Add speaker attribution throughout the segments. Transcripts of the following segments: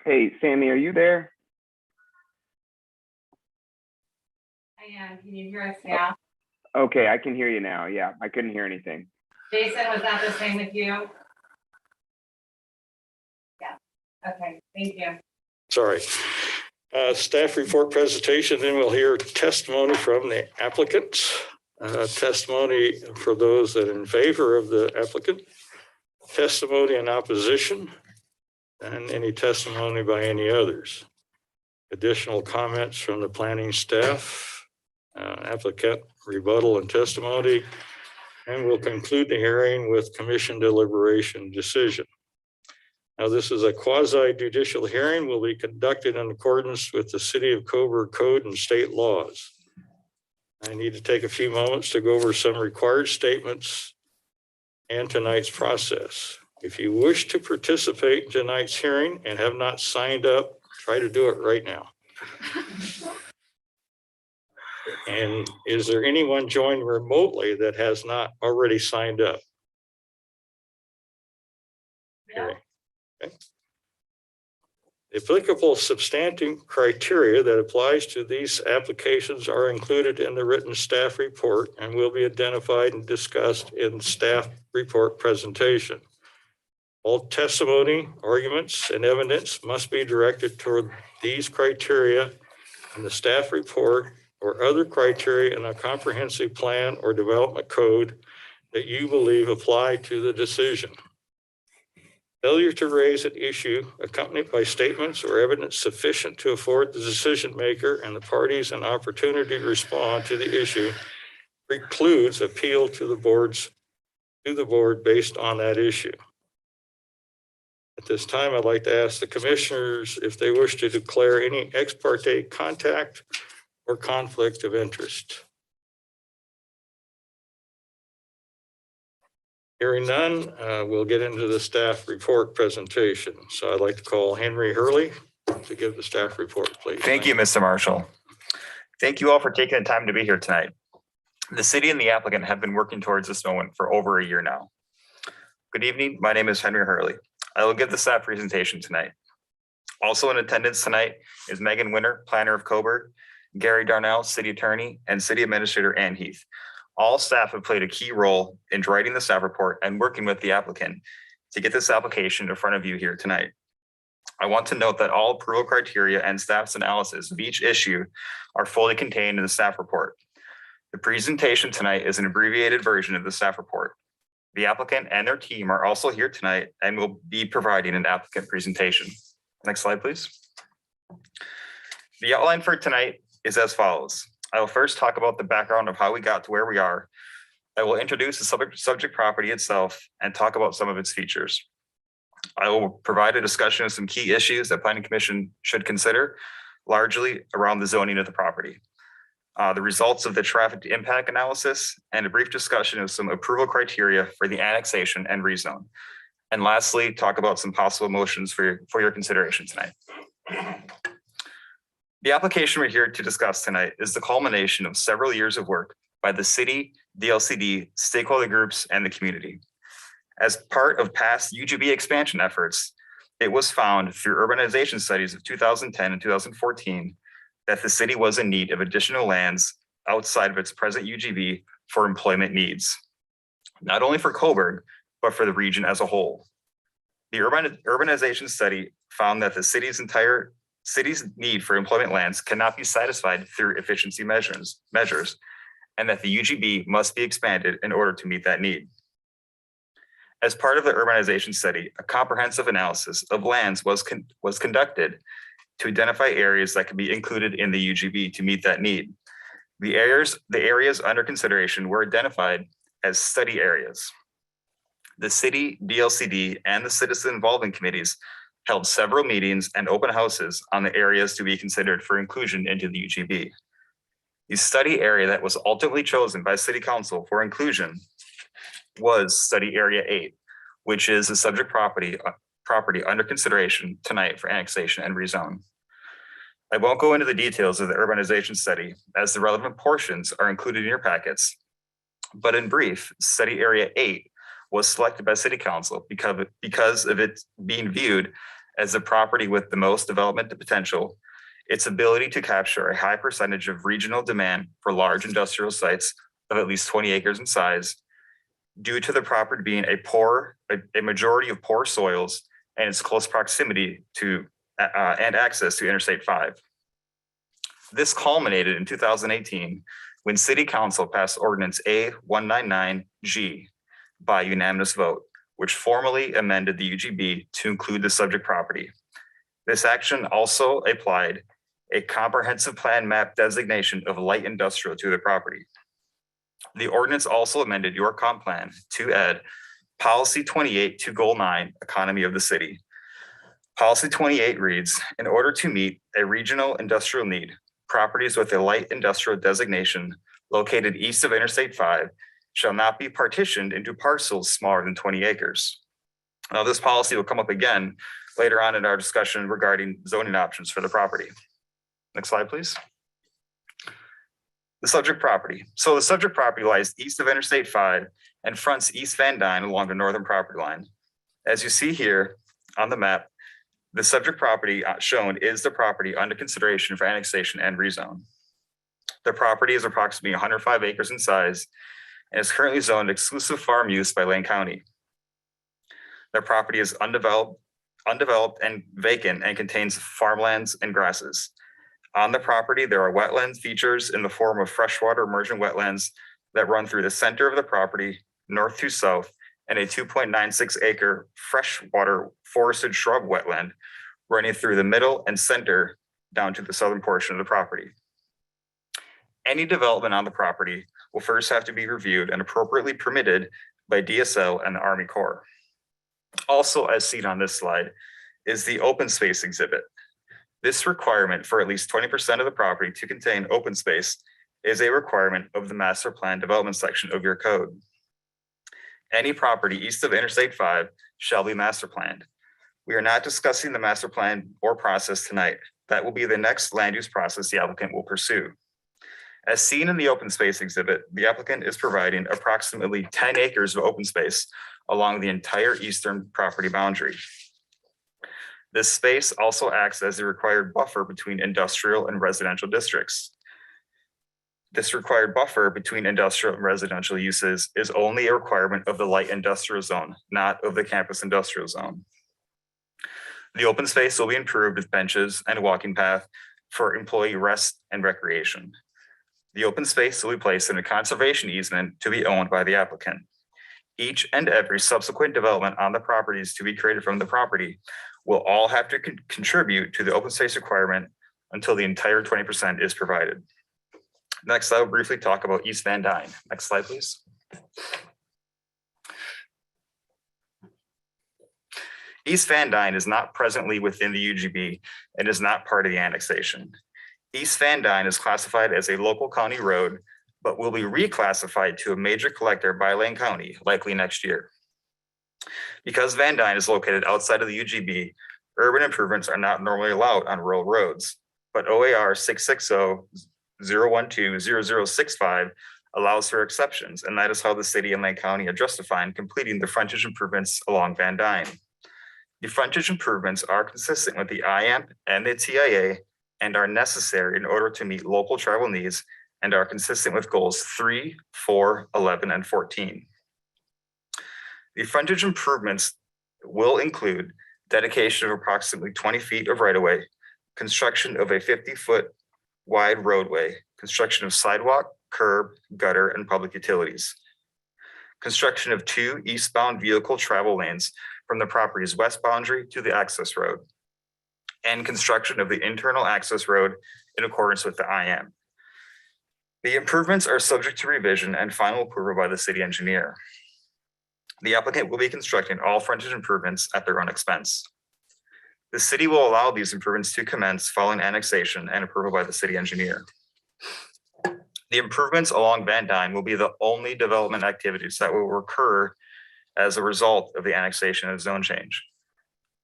Speaker 1: Hey, Sammy, are you there?
Speaker 2: I am. Can you hear us now?
Speaker 1: Okay, I can hear you now. Yeah, I couldn't hear anything.
Speaker 2: Jason, was that the same with you? Yeah. Okay, thank you.
Speaker 3: Sorry. Staff report presentation, then we'll hear testimony from the applicants. Testimony for those that are in favor of the applicant, testimony in opposition, and any testimony by any others. Additional comments from the planning staff, applicant rebuttal and testimony, and we'll conclude the hearing with commission deliberation decision. Now, this is a quasi judicial hearing, will be conducted in accordance with the City of Coburg Code and state laws. I need to take a few moments to go over some required statements and tonight's process. If you wish to participate in tonight's hearing and have not signed up, try to do it right now. And is there anyone joined remotely that has not already signed up? Okay. The applicable substantive criteria that applies to these applications are included in the written staff report and will be identified and discussed in staff report presentation. All testimony, arguments, and evidence must be directed toward these criteria in the staff report or other criteria in a comprehensive plan or development code that you believe apply to the decision. Failure to raise an issue accompanied by statements or evidence sufficient to afford the decision maker and the parties an opportunity to respond to the issue precludes appeal to the board based on that issue. At this time, I'd like to ask the commissioners if they wish to declare any ex parte contact or conflict of interest. Hearing none, we'll get into the staff report presentation. So I'd like to call Henry Hurley to give the staff report, please.
Speaker 4: Thank you, Mr. Marshall. Thank you all for taking the time to be here tonight. The city and the applicant have been working towards this moment for over a year now. Good evening. My name is Henry Hurley. I will give the staff presentation tonight. Also in attendance tonight is Megan Winter, planner of Coburg, Gary Darnell, city attorney, and city administrator Ann Heath. All staff have played a key role in writing the staff report and working with the applicant to get this application in front of you here tonight. I want to note that all approval criteria and staff's analysis of each issue are fully contained in the staff report. The presentation tonight is an abbreviated version of the staff report. The applicant and their team are also here tonight and will be providing an applicant presentation. Next slide, please. The outline for tonight is as follows. I will first talk about the background of how we got to where we are. I will introduce the subject property itself and talk about some of its features. I will provide a discussion of some key issues that Planning Commission should consider, largely around the zoning of the property. The results of the traffic impact analysis, and a brief discussion of some approval criteria for the annexation and rezone. And lastly, talk about some possible motions for your consideration tonight. The application we're here to discuss tonight is the culmination of several years of work by the city, DLCD, stakeholder groups, and the community. As part of past UGB expansion efforts, it was found through urbanization studies of 2010 and 2014 that the city was in need of additional lands outside of its present UGB for employment needs, not only for Coburg, but for the region as a whole. The urbanization study found that the city's need for employment lands cannot be satisfied through efficiency measures, and that the UGB must be expanded in order to meet that need. As part of the urbanization study, a comprehensive analysis of lands was conducted to identify areas that could be included in the UGB to meet that need. The areas under consideration were identified as study areas. The city, DLCD, and the citizen involvement committees held several meetings and open houses on the areas to be considered for inclusion into the UGB. The study area that was ultimately chosen by City Council for inclusion was Study Area 8, which is the subject property under consideration tonight for annexation and rezone. I won't go into the details of the urbanization study as the relevant portions are included in your packets, but in brief, Study Area 8 was selected by City Council because of it being viewed as the property with the most development potential, its ability to capture a high percentage of regional demand for large industrial sites of at least 20 acres in size, due to the property being a majority of poor soils and its close proximity to and access to Interstate 5. This culminated in 2018 when City Council passed Ordinance A199G by unanimous vote, which formally amended the UGB to include the subject property. This action also applied a comprehensive plan map designation of light industrial to the property. The ordinance also amended your comp plan to add Policy 28 to Goal 9, Economy of the City. Policy 28 reads, in order to meet a regional industrial need, properties with a light industrial designation located east of Interstate 5 shall not be partitioned into parcels smaller than 20 acres. Now, this policy will come up again later on in our discussion regarding zoning options for the property. Next slide, please. The subject property. So the subject property lies east of Interstate 5 and fronts East Van Dyne along the northern property line. As you see here on the map, the subject property shown is the property under consideration for annexation and rezone. The property is approximately 105 acres in size and is currently zoned exclusive farm use by Lane County. The property is undeveloped and vacant and contains farmlands and grasses. On the property, there are wetland features in the form of freshwater emergent wetlands that run through the center of the property, north to south, and a 2.96 acre freshwater forested shrub wetland running through the middle and center down to the southern portion of the property. Any development on the property will first have to be reviewed and appropriately permitted by DSL and the Army Corps. Also, as seen on this slide, is the open space exhibit. This requirement for at least 20% of the property to contain open space is a requirement of the master plan development section of your code. Any property east of Interstate 5 shall be master planned. We are not discussing the master plan or process tonight. That will be the next land use process the applicant will pursue. As seen in the open space exhibit, the applicant is providing approximately 10 acres of open space along the entire eastern property boundary. This space also acts as the required buffer between industrial and residential districts. This required buffer between industrial and residential uses is only a requirement of the light industrial zone, not of the campus industrial zone. The open space will be improved with benches and a walking path for employee rest and recreation. The open space will be placed in a conservation easement to be owned by the applicant. Each and every subsequent development on the properties to be created from the property will all have to contribute to the open space requirement until the entire 20% is provided. Next, I will briefly talk about East Van Dyne. Next slide, please. East Van Dyne is not presently within the UGB and is not part of the annexation. East Van Dyne is classified as a local county road, but will be reclassified to a major collector by Lane County, likely next year. Because Van Dyne is located outside of the UGB, urban improvements are not normally allowed on rural roads, but OAR 660-012-0065 allows for exceptions, and that is how the city and Lane County are justifying completing the frontage improvements along Van Dyne. The frontage improvements are consistent with the IAMP and the TIA and are necessary in order to meet local travel needs and are consistent with goals 3, 4, 11, and 14. The frontage improvements will include dedication of approximately 20 feet of right-of-way, construction of a 50-foot wide roadway, construction of sidewalk, curb, gutter, and public utilities, construction of 2 eastbound vehicle travel lanes from the property's west boundary to the access road, and construction of the internal access road in accordance with the IAM. The improvements are subject to revision and final approval by the city engineer. The applicant will be constructing all frontage improvements at their own expense. The city will allow these improvements to commence following annexation and approval by the city engineer. The improvements along Van Dyne will be the only development activities that will occur as a result of the annexation and zone change.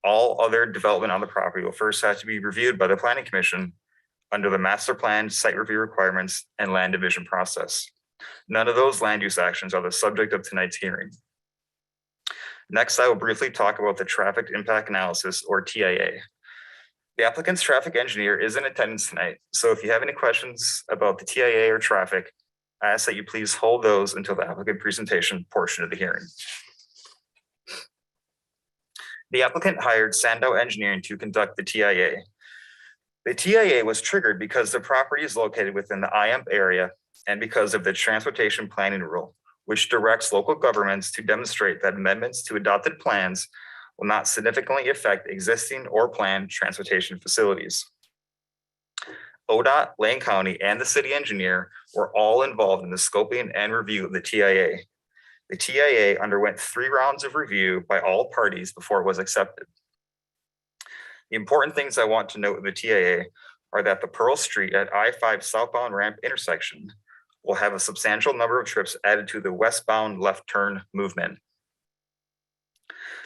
Speaker 4: All other development on the property will first have to be reviewed by the Planning Commission under the master plan, site review requirements, and land division process. None of those land use actions are the subject of tonight's hearing. Next, I will briefly talk about the traffic impact analysis, or TIA. The applicant's traffic engineer is in attendance tonight, so if you have any questions about the TIA or traffic, I ask that you please hold those until the applicant presentation portion of the hearing. The applicant hired Sandow Engineering to conduct the TIA. The TIA was triggered because the property is located within the IAMP area and because of the transportation planning rule, which directs local governments to demonstrate that amendments to adopted plans will not significantly affect existing or planned transportation facilities. ODOT, Lane County, and the city engineer were all involved in the scoping and review of the TIA. The TIA underwent 3 rounds of review by all parties before it was accepted. The important things I want to note in the TIA are that the Pearl Street at I-5 southbound ramp intersection will have a substantial number of trips added to the westbound left turn movement.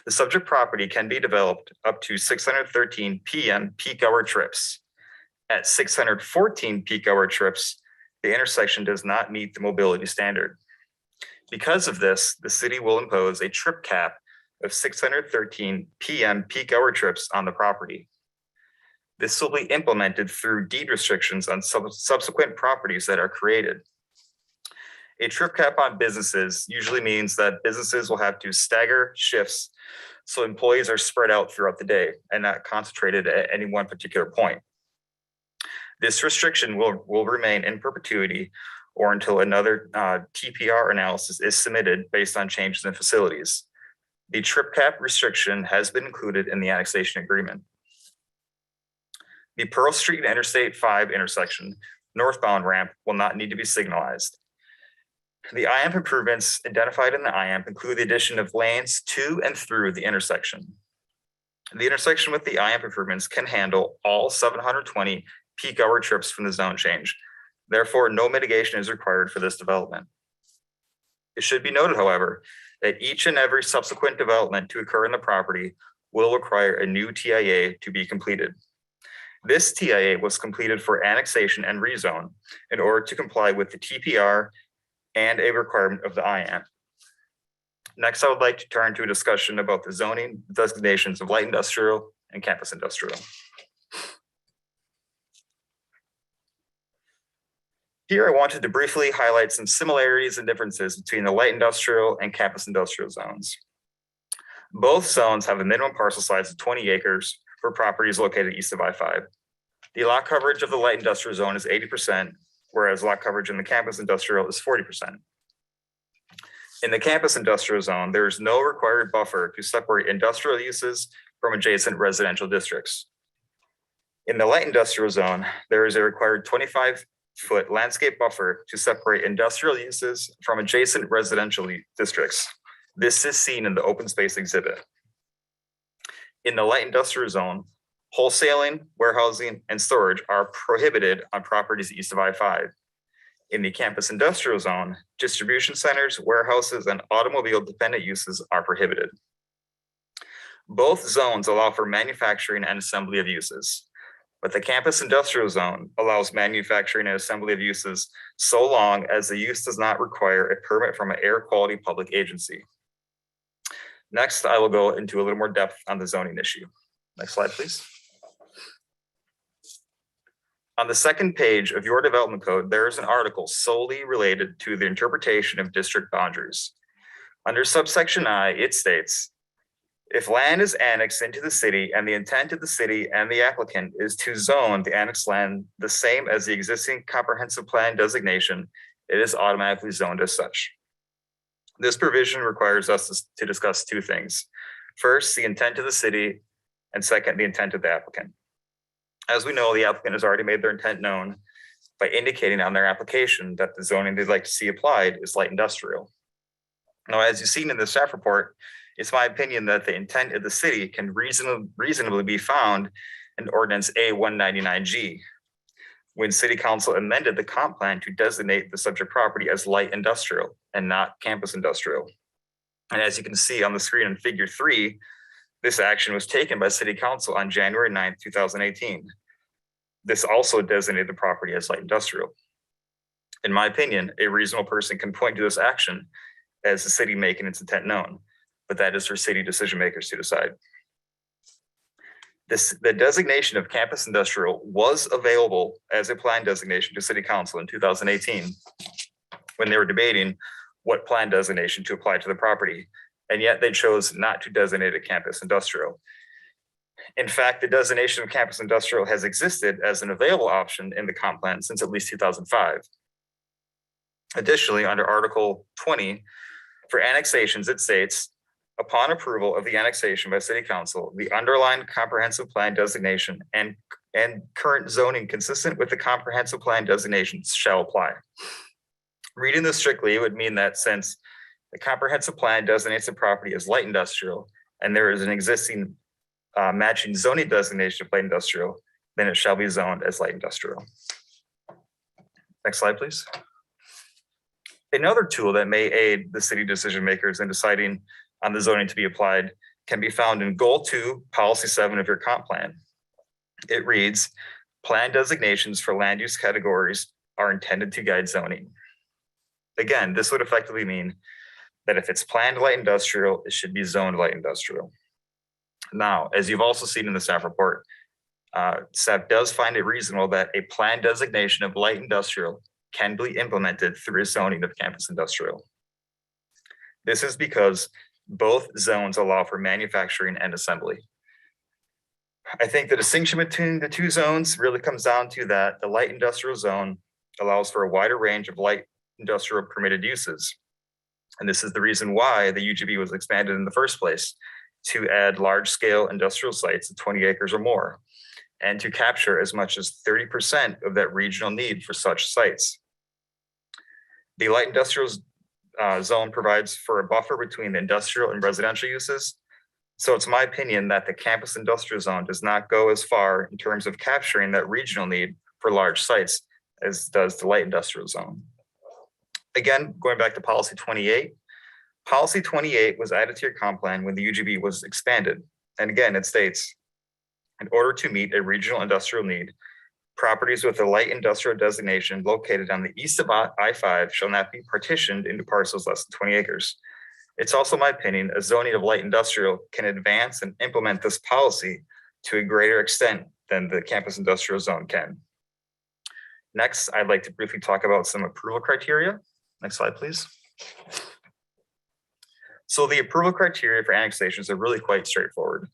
Speaker 4: The subject property can be developed up to 613 PM peak hour trips. At 614 peak hour trips, the intersection does not meet the mobility standard. Because of this, the city will impose a trip cap of 613 PM peak hour trips on the property. This will be implemented through deed restrictions on subsequent properties that are created. A trip cap on businesses usually means that businesses will have to stagger shifts so employees are spread out throughout the day and not concentrated at any one particular point. This restriction will remain in perpetuity or until another TPR analysis is submitted based on changes in facilities. The trip cap restriction has been included in the annexation agreement. The Pearl Street and Interstate 5 intersection northbound ramp will not need to be signalized. The IAMP improvements identified in the IAMP include the addition of lanes to and through the intersection. The intersection with the IAMP improvements can handle all 720 peak hour trips from the zone change. Therefore, no mitigation is required for this development. It should be noted, however, that each and every subsequent development to occur in the property will require a new TIA to be completed. This TIA was completed for annexation and rezone in order to comply with the TPR and a requirement of the IAMP. Next, I would like to turn to a discussion about the zoning designations of light industrial and campus industrial. Here, I wanted to briefly highlight some similarities and differences between the light industrial and campus industrial zones. Both zones have a minimum parcel size of 20 acres for properties located east of I-5. The lot coverage of the light industrial zone is 80%, whereas lot coverage in the campus industrial is 40%. In the campus industrial zone, there is no required buffer to separate industrial uses from adjacent residential districts. In the light industrial zone, there is a required 25-foot landscape buffer to separate industrial uses from adjacent residential districts. This is seen in the open space exhibit. In the light industrial zone, wholesaling, warehousing, and storage are prohibited on properties east of I-5. In the campus industrial zone, distribution centers, warehouses, and automobile-dependent uses are prohibited. Both zones allow for manufacturing and assembly of uses, but the campus industrial zone allows manufacturing and assembly of uses so long as the use does not require a permit from an air quality public agency. Next, I will go into a little more depth on the zoning issue. Next slide, please. On the second page of your development code, there is an article solely related to the interpretation of district boundaries. Under subsection I, it states, if land is annexed into the city and the intent of the city and the applicant is to zone the annexed land the same as the existing comprehensive plan designation, it is automatically zoned as such. This provision requires us to discuss two things. First, the intent of the city, and second, the intent of the applicant. As we know, the applicant has already made their intent known by indicating on their application that the zoning they'd like to see applied is light industrial. Now, as you've seen in the staff report, it's my opinion that the intent of the city can reasonably be found in ordinance A199G, when city council amended the comp plan to designate the subject property as light industrial and not campus industrial. And as you can see on the screen in figure 3, this action was taken by city council on January 9th, 2018. This also designated the property as light industrial. In my opinion, a reasonable person can point to this action as the city making its intent known. but that is for city decision makers to decide. The designation of campus industrial was available as a plan designation to city council in 2018 when they were debating what plan designation to apply to the property, and yet they chose not to designate a campus industrial. In fact, the designation of campus industrial has existed as an available option in the comp plan since at least 2005. Additionally, under Article 20, for annexations, it states, upon approval of the annexation by city council, the underlying comprehensive plan designation and current zoning consistent with the comprehensive plan designations shall apply. Reading this strictly, it would mean that since the comprehensive plan designates the property as light industrial, and there is an existing matching zoning designation of light industrial, then it shall be zoned as light industrial. Next slide, please. Another tool that may aid the city decision makers in deciding on the zoning to be applied can be found in Goal 2, Policy 7 of your comp plan. It reads, plan designations for land use categories are intended to guide zoning. Again, this would effectively mean that if it's planned light industrial, it should be zoned light industrial. Now, as you've also seen in the staff report, staff does find it reasonable that a planned designation of light industrial can be implemented through a zoning of campus industrial. This is because both zones allow for manufacturing and assembly. I think the distinction between the two zones really comes down to that the light industrial zone allows for a wider range of light industrial permitted uses. And this is the reason why the UGB was expanded in the first place, to add large scale industrial sites of 20 acres or more, and to capture as much as 30% of that regional need for such sites. The light industrial zone provides for a buffer between the industrial and residential uses. So it's my opinion that the campus industrial zone does not go as far in terms of capturing that regional need for large sites as does the light industrial zone. Again, going back to policy 28, policy 28 was added to your comp plan when the UGB was expanded. And again, it states, in order to meet a regional industrial need, properties with a light industrial designation located on the east of I-5 shall not be partitioned into parcels less than 20 acres. It's also my opinion, a zoning of light industrial can advance and implement this policy to a greater extent than the campus industrial zone can. Next, I'd like to briefly talk about some approval criteria. Next slide, please. So the approval criteria for annexations are really quite straightforward.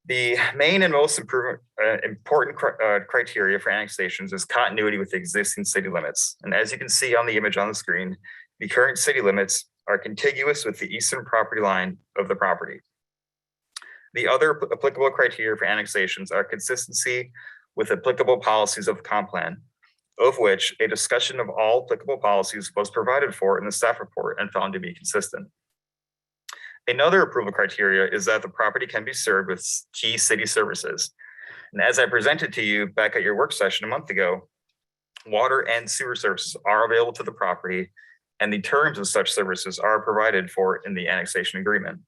Speaker 4: The main and most important criteria for annexations is continuity with the existing city limits. And as you can see on the image on the screen, the current city limits are contiguous with the eastern property line of the property. The other applicable criteria for annexations are consistency with applicable policies of the comp plan, of which a discussion of all applicable policies was provided for in the staff report and found to be consistent. Another approval criteria is that the property can be served with key city services. And as I presented to you back at your work session a month ago, water and sewer services are available to the property, and the terms of such services are provided for in the annexation agreement.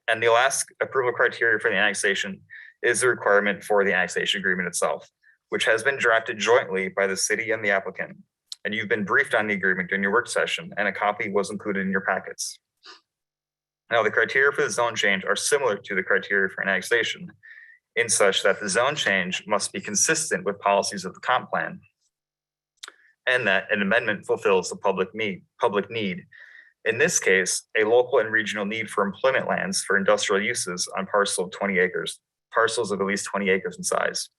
Speaker 4: And the last approval criteria for the annexation is the requirement for the annexation agreement itself, which has been drafted jointly by the city and the applicant. And you've been briefed on the agreement during your work session, and a copy was included in your packets. Now, the criteria for the zone change are similar to the criteria for annexation, in such that the zone change must be consistent with policies of the comp plan, and that an amendment fulfills the public need. In this case, a local and regional need for employment lands for industrial uses on parcels of 20 acres, parcels of at least 20 acres in size.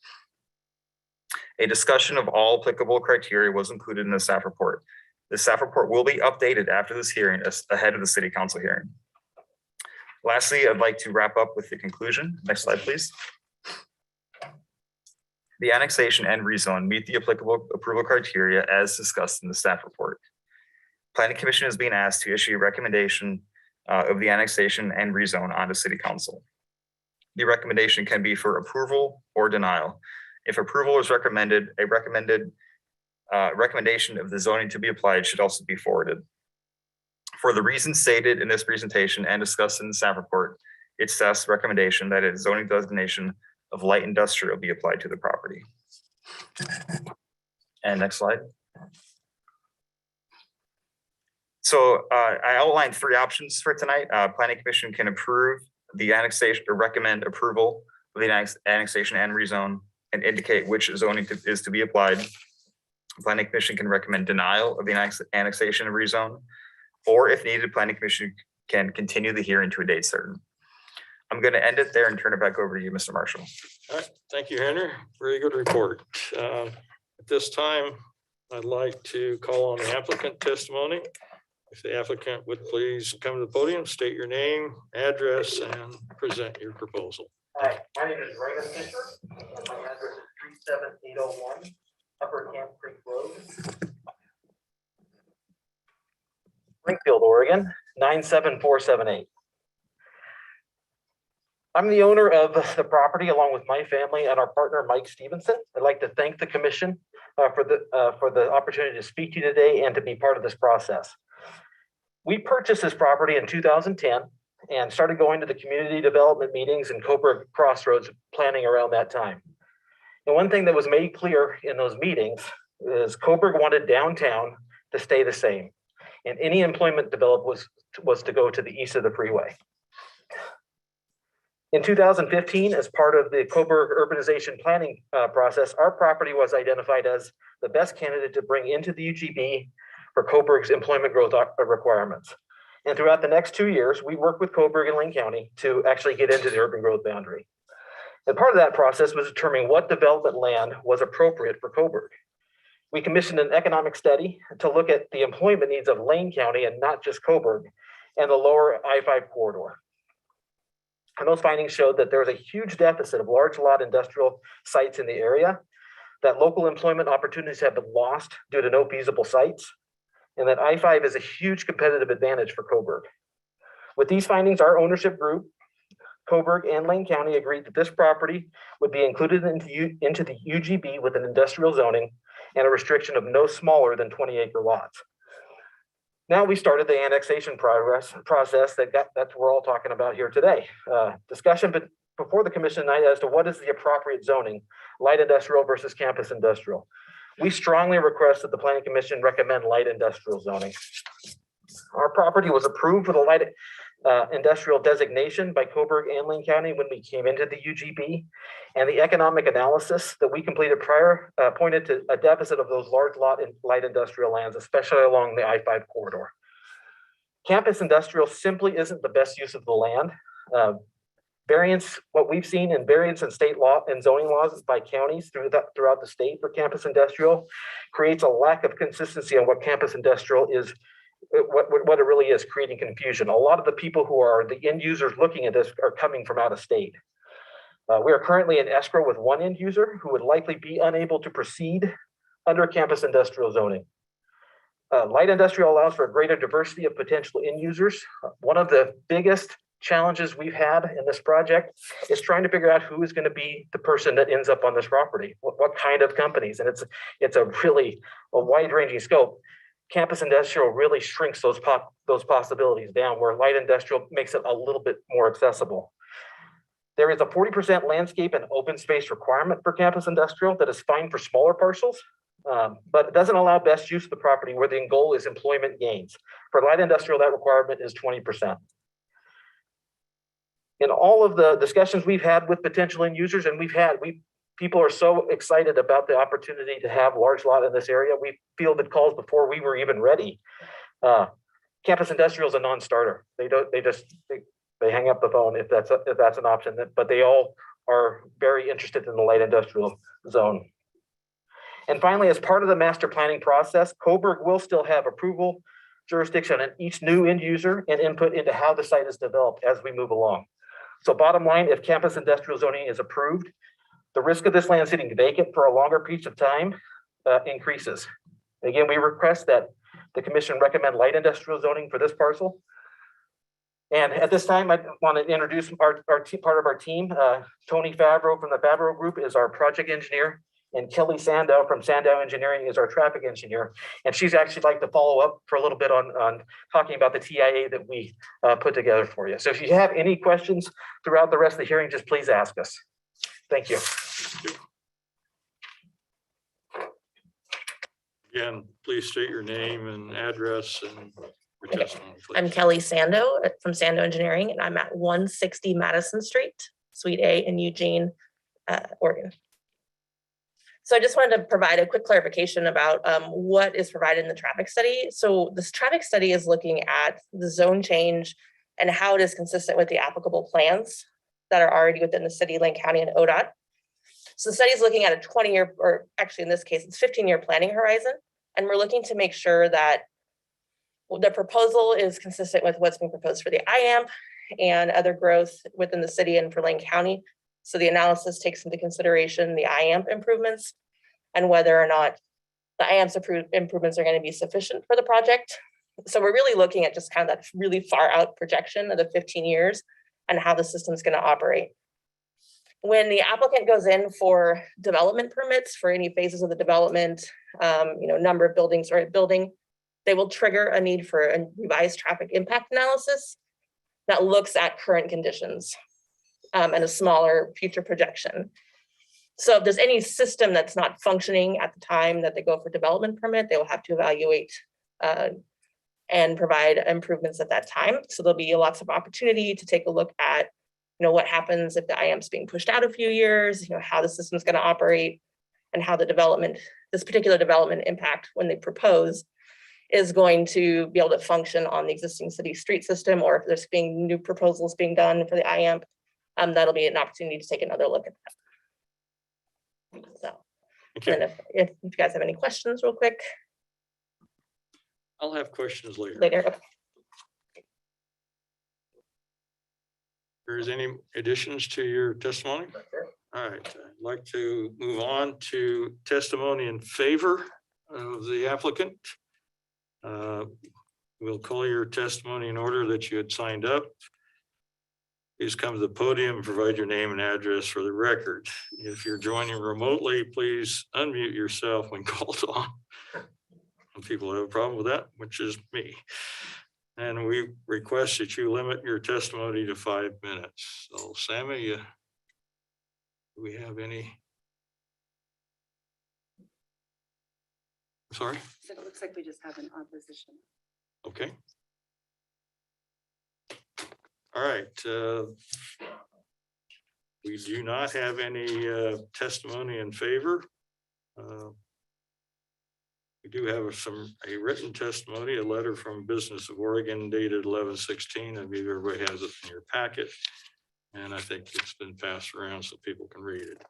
Speaker 4: A discussion of all applicable criteria was included in the staff report. The staff report will be updated after this hearing ahead of the city council hearing. Lastly, I'd like to wrap up with the conclusion. Next slide, please. The annexation and rezone meet the applicable approval criteria as discussed in the staff report. Planning Commission is being asked to issue a recommendation of the annexation and rezone onto City Council. The recommendation can be for approval or denial. If approval is recommended, a recommendation of the zoning to be applied should also be forwarded. For the reasons stated in this presentation and discussed in the staff report, it's staff's recommendation that a zoning designation of light industrial be applied to the property. And next slide. So I outlined three options for tonight. Planning Commission can approve the annexation or recommend approval of the annexation and rezone and indicate which zoning is to be applied. Planning Commission can recommend denial of the annexation and rezone, or if needed, Planning Commission can continue the hearing to a date certain. I'm going to end it there and turn it back over to you, Mr. Marshall.
Speaker 3: All right, thank you, Henry. Very good report. At this time, I'd like to call on the applicant testimony. If the applicant would please come to the podium, state your name, address, and present your proposal.
Speaker 5: Hi, my name is Raymond Fisher, and my address is 37801 Upper Camp Creek Road, Springfield, Oregon, 97478. I'm the owner of the property along with my family and our partner, Mike Stevenson. I'd like to thank the commission for the opportunity to speak to you today and to be part of this process. We purchased this property in 2010 and started going to the community development meetings in Coburg Crossroads planning around that time. And one thing that was made clear in those meetings is Coburg wanted downtown to stay the same, and any employment developed was to go to the east of the freeway. In 2015, as part of the Coburg urbanization planning process, our property was identified as the best candidate to bring into the UGB for Coburg's employment growth requirements. And throughout the next 2 years, we worked with Coburg and Lane County to actually get into the urban growth boundary. And part of that process was determining what development land was appropriate for Coburg. We commissioned an economic study to look at the employment needs of Lane County and not just Coburg and the lower I-5 corridor. And those findings showed that there was a huge deficit of large lot industrial sites in the area, that local employment opportunities have been lost due to no feasible sites, and that I-5 is a huge competitive advantage for Coburg. With these findings, our ownership group, Coburg and Lane County, agreed that this property would be included into the UGB with an industrial zoning and a restriction of no smaller than 20-acre lots. Now we started the annexation process that's what we're all talking about here today. Discussion before the commission tonight as to what is the appropriate zoning, light industrial versus campus industrial. We strongly request that the planning commission recommend light industrial zoning. Our property was approved with a light industrial designation by Coburg and Lane County when we came into the UGB, and the economic analysis that we completed prior pointed to a deficit of those large lot and light industrial lands, especially along the I-5 corridor. Campus industrial simply isn't the best use of the land. What we've seen in variance in state law and zoning laws by counties throughout the state for campus industrial creates a lack of consistency on what campus industrial is, what it really is, creating confusion. A lot of the people who are the end users looking at this are coming from out of state. We are currently in escrow with one end user who would likely be unable to proceed under campus industrial zoning. Light industrial allows for a greater diversity of potential end users. One of the biggest challenges we've had in this project is trying to figure out who is going to be the person that ends up on this property, what kind of companies, and it's a really wide-ranging scope. Campus industrial really shrinks those possibilities down, where light industrial makes it a little bit more accessible. There is a 40% landscape and open space requirement for campus industrial that is fine for smaller parcels, but it doesn't allow best use of the property where the goal is employment gains. For light industrial, that requirement is 20%. In all of the discussions we've had with potential end users, and people are so excited about the opportunity to have large lot in this area. We fielded calls before we were even ready. Campus industrial is a non-starter. They hang up the phone if that's an option, but they all are very interested in the light industrial zone. And finally, as part of the master planning process, Coburg will still have approval jurisdiction on each new end user and input into how the site is developed as we move along. So bottom line, if campus industrial zoning is approved, the risk of this land sitting vacant for a longer piece of time increases. Again, we request that the commission recommend light industrial zoning for this parcel. And at this time, I want to introduce part of our team. Tony Favreau from the Favreau Group is our project engineer, and Kelly Sandow from Sandow Engineering is our traffic engineer. And she's actually like to follow up for a little bit on talking about the TIA that we put together for you. So if you have any questions throughout the rest of the hearing, just please ask us. Thank you.
Speaker 3: Again, please state your name and address and your
Speaker 6: Okay.
Speaker 3: testimony,
Speaker 6: I'm
Speaker 3: please.
Speaker 6: Kelly Sando from Sando Engineering, and I'm at 160 Madison Street, Suite A in Eugene, Oregon. So I just wanted to provide a quick clarification about what is provided in the traffic study. So this traffic study is looking at the zone change and how it is consistent with the applicable plans that are already within the city, Lane County, and ODOT. So the study is looking at a 20-year, or actually in this case, it's 15-year planning horizon. And we're looking to make sure that the proposal is consistent with what's being proposed for the IAMP and other growth within the city and for Lane County. So the analysis takes into consideration the IAMP improvements and whether or not the IAMP's improvements are going to be sufficient for the project. So we're really looking at just kind of that really far out projection of the 15 years and how the system's going to operate. When the applicant goes in for development permits for any phases of the development, number of buildings or a building, they will trigger a need for a revised traffic impact analysis that looks at current conditions and a smaller future projection. So if there's any system that's not functioning at the time that they go for development permit, they will have to evaluate and provide improvements at that time. So there'll be lots of opportunity to take a look at, what happens if the IAMP's being pushed out a few years, how the system's going to operate and how the development, this particular development impact when they propose is going to be able to function on the existing city street system, or if there's being new proposals being done for the IAMP, that'll be an opportunity to take another look at that. So,
Speaker 3: Okay,
Speaker 6: and if you guys have any questions real quick
Speaker 3: I'll have questions later.
Speaker 6: later. Okay.
Speaker 3: There's any additions to your testimony? All right, I'd like to move on to testimony in favor of the applicant. We'll call your testimony in order that you had signed up. Please come to the podium and provide your name and address for the record. If you're joining remotely, please unmute yourself when called on. Some people have a problem with that, which is me. And we request that you limit your testimony to 5 minutes. So Sammy, do we have any? Sorry?
Speaker 7: So it looks like we just have an opposition.
Speaker 3: Okay. All right. We do not have any testimony in favor. We do have a written testimony, a letter from Business of Oregon dated 11/16. I believe everybody has it in your packet. And I think it's been passed around so people can read it.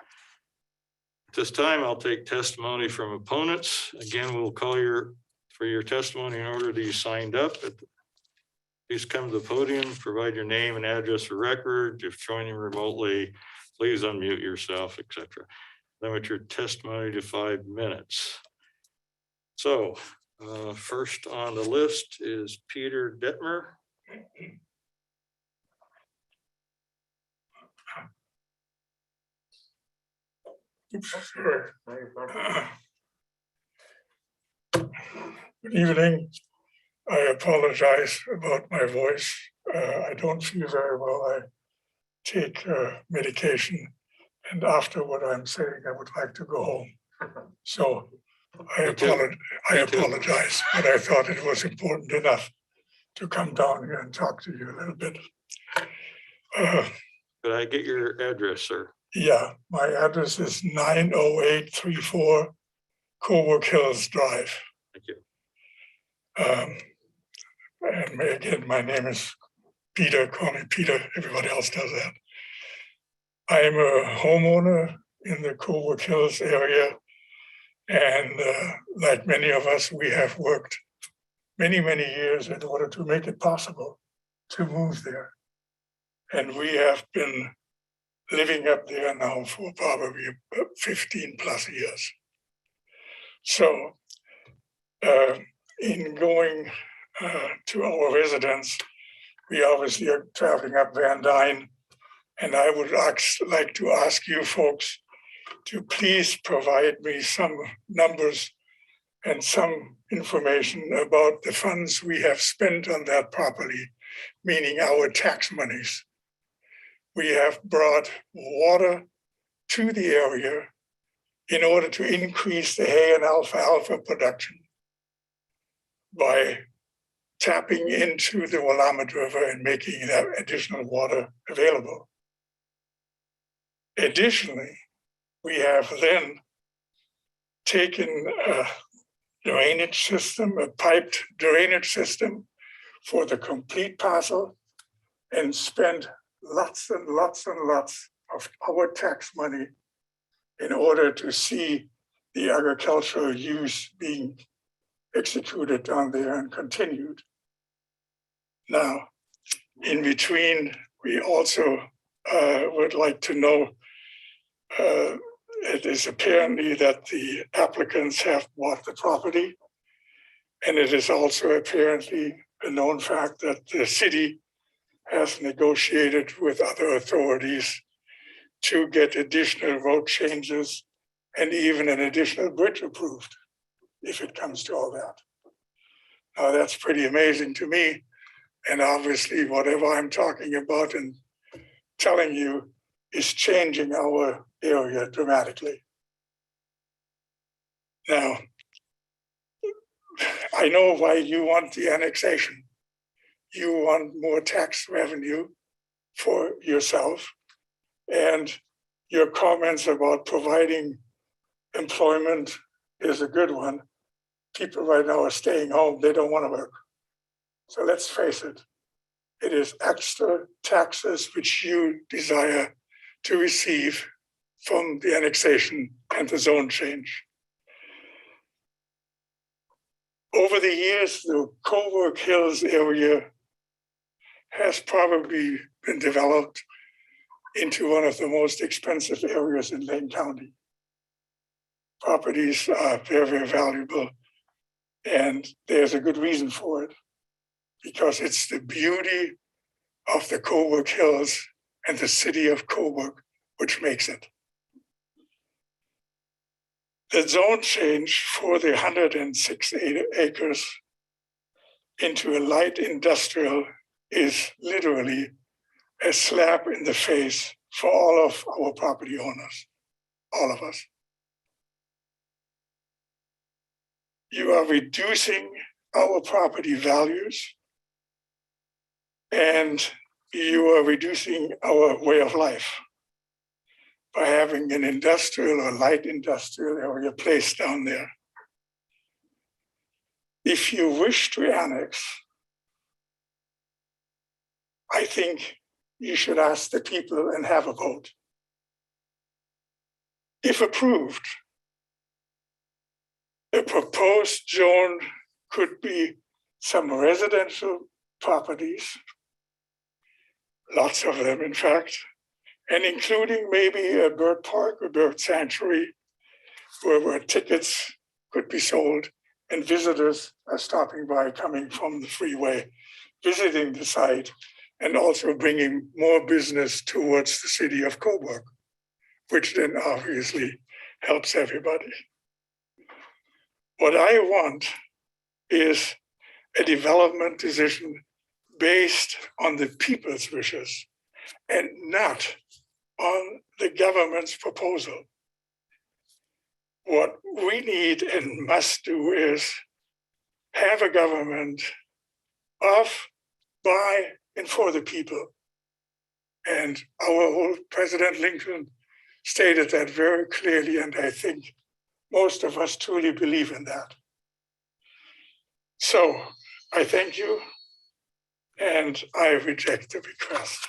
Speaker 3: At this time, I'll take testimony from opponents. Again, we'll call for your testimony in order that you signed up. Please come to the podium, provide your name and address for record. If joining remotely, please unmute yourself, etc. Limit your testimony to 5 minutes. So first on the list is Peter Detmer.
Speaker 8: Good evening. I apologize about my voice. I don't feel very well. I take medication, and after what I'm saying, I would like to go home. So I apologize, but I thought it was important enough to come down here and talk to you a little bit.
Speaker 3: Could I get your address, sir?
Speaker 8: Yeah, my address is 90834 Cowork Hills Drive.
Speaker 3: Thank you.
Speaker 8: And again, my name is Peter, call me Peter, everybody else does that. I'm a homeowner in the Cowork Hills area. And like many of us, we have worked many, many years in order to make it possible to move there. And we have been living up there now for probably 15 plus years. So in going to our residence, we obviously are traveling up Van Dyne. And I would like to ask you folks to please provide me some numbers and some information about the funds we have spent on that property, meaning our tax monies. We have brought water to the area in order to increase the hay and alfalfa production by tapping into the Willamette River and making that additional water available. Additionally, we have then taken a drainage system, a piped drainage system for the complete parcel and spent lots and lots and lots of our tax money in order to see the agricultural use being executed down there and continued. Now, in between, we also would like to know, it is apparently that the applicants have bought the property. And it is also apparently a known fact that the city has negotiated with other authorities to get additional road changes and even an additional bridge approved, if it comes to all that. Now, that's pretty amazing to me. And obviously, whatever I'm talking about and telling you is changing our area dramatically. Now, I know why you want the annexation. You want more tax revenue for yourself. And your comments about providing employment is a good one. People right now are staying home, they don't want to work. So let's face it, it is extra taxes which you desire to receive from the annexation and the zone change. Over the years, the Coburg Hills area has probably been developed into one of the most expensive areas in Lane County. Properties are very, very valuable, and there's a good reason for it, because it's the beauty of the Coburg Hills and the city of Coburg which makes it. The zone change for the 106 acres into a light industrial is literally a slap in the face for all of our property owners, all of us. You are reducing our property values and you are reducing our way of life by having an industrial or light industrial area placed down there. If you wish to annex, I think you should ask the people and have a vote. If approved, the proposed zone could be some residential properties, lots of them in fact, and including maybe a bird park or bird sanctuary where tickets could be sold and visitors are stopping by, coming from the freeway, visiting the site, and also bringing more business towards the city of Coburg, which then obviously helps everybody. What I want is a development decision based on the people's wishes and not on the government's proposal. What we need and must do is have a government of, by, and for the people. And our old President Lincoln stated that very clearly, and I think most of us truly believe in that. So I thank you, and I reject the request.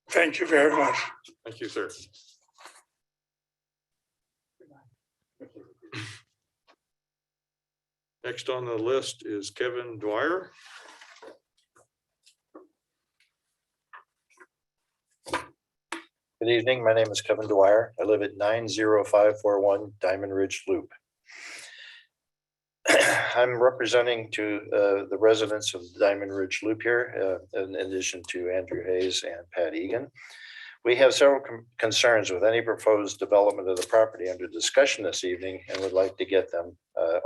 Speaker 8: Thank you very much.
Speaker 3: Thank you, sir. Next on the list is Kevin Dwyer.
Speaker 9: Good evening. My name is Kevin Dwyer. I live at 90541 Diamond Ridge Loop. I'm representing to the residents of the Diamond Ridge Loop here, in addition to Andrew Hayes and Pat Egan. We have several concerns with any proposed development of the property under discussion this evening and would like to get them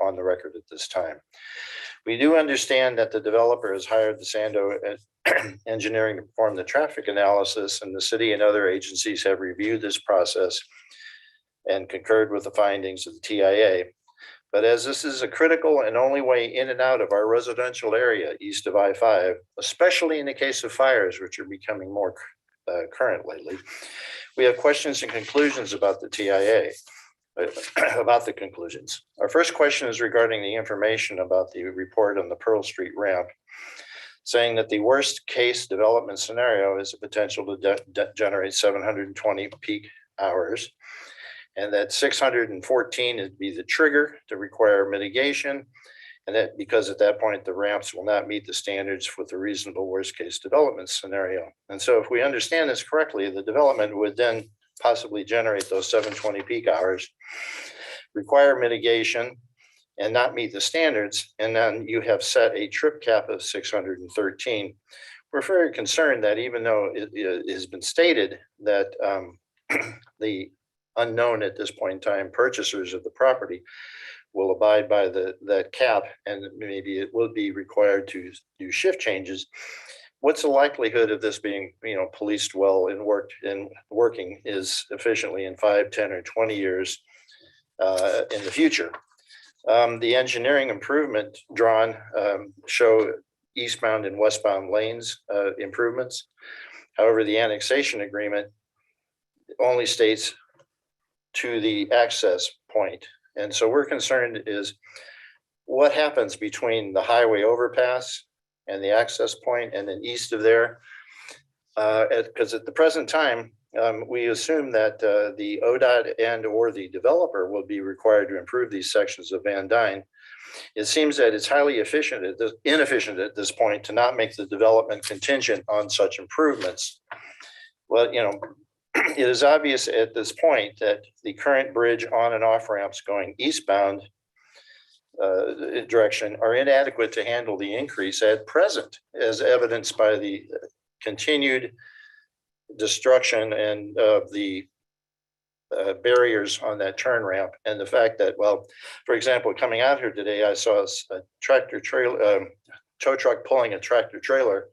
Speaker 9: on the record at this time. We do understand that the developer has hired the Sando Engineering to perform the traffic analysis, and the city and other agencies have reviewed this process and concurred with the findings of the TIA. But as this is a critical and only way in and out of our residential area east of I-5, especially in the case of fires, which are becoming more current lately, we have questions and conclusions about the TIA, about the conclusions. Our first question is regarding the information about the report on the Pearl Street ramp, saying that the worst case development scenario is a potential to generate 720 peak hours, and that 614 would be the trigger to require mitigation. And that because at that point, the ramps will not meet the standards with the reasonable worst case development scenario. And so if we understand this correctly, the development would then possibly generate those 720 peak hours, require mitigation, and not meet the standards. And then you have set a trip cap of 613. We're very concerned that even though it has been stated that the unknown at this point in time purchasers of the property will abide by that cap, and maybe it will be required to do shift changes. What's the likelihood of this being, policed well and working is efficiently in 5, 10, or 20 years in the future? The engineering improvement drawn show eastbound and westbound lanes improvements. However, the annexation agreement only states to the access point. And so we're concerned is what happens between the highway overpass and the access point and then east of there. Because at the present time, we assume that the ODOT and or the developer will be required to improve these sections of Van Dyne. It seems that it's highly inefficient at this point to not make the development contingent on such improvements. Well, it is obvious at this point that the current bridge on and off ramps going eastbound direction are inadequate to handle the increase at present, as evidenced by the continued destruction and of the barriers on that turn ramp, and the fact that, well, for example, coming out here today, I saw a tractor trailer, tow truck pulling a tractor trailer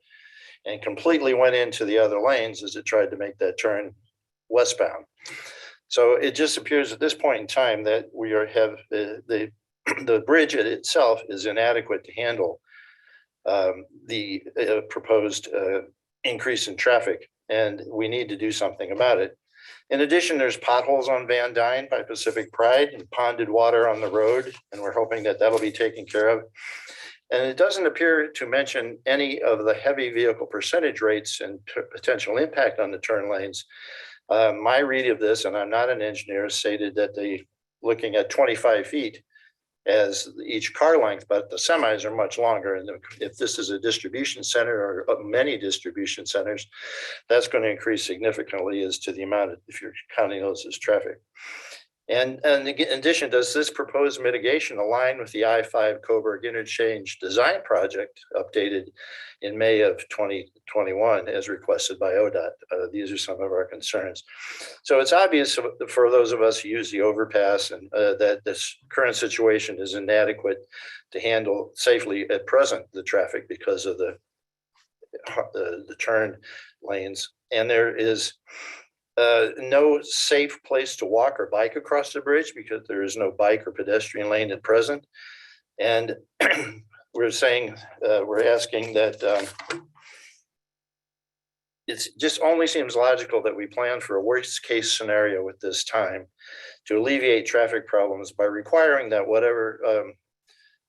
Speaker 9: and completely went into the other lanes as it tried to make that turn westbound. So it just appears at this point in time that we have the bridge itself is inadequate to handle the proposed increase in traffic, and we need to do something about it. In addition, there's potholes on Van Dyne by Pacific Pride and ponded water on the road, and we're hoping that that'll be taken care of. And it doesn't appear to mention any of the heavy vehicle percentage rates and potential impact on the turn lanes. My read of this, and I'm not an engineer, stated that they looking at 25 feet as each car length, but the semis are much longer. And if this is a distribution center or many distribution centers, that's going to increase significantly as to the amount of, if you're counting those as traffic. And in addition, does this proposed mitigation align with the I-5 Coburg Interchange Design Project updated in May of 2021 as requested by ODOT? These are some of our concerns. So it's obvious for those of us who use the overpass and that this current situation is inadequate to handle safely at present the traffic because of the turn lanes. And there is no safe place to walk or bike across the bridge because there is no bike or pedestrian lane at present. And we're asking that it just only seems logical that we plan for a worst case scenario at this time to alleviate traffic problems by requiring that whatever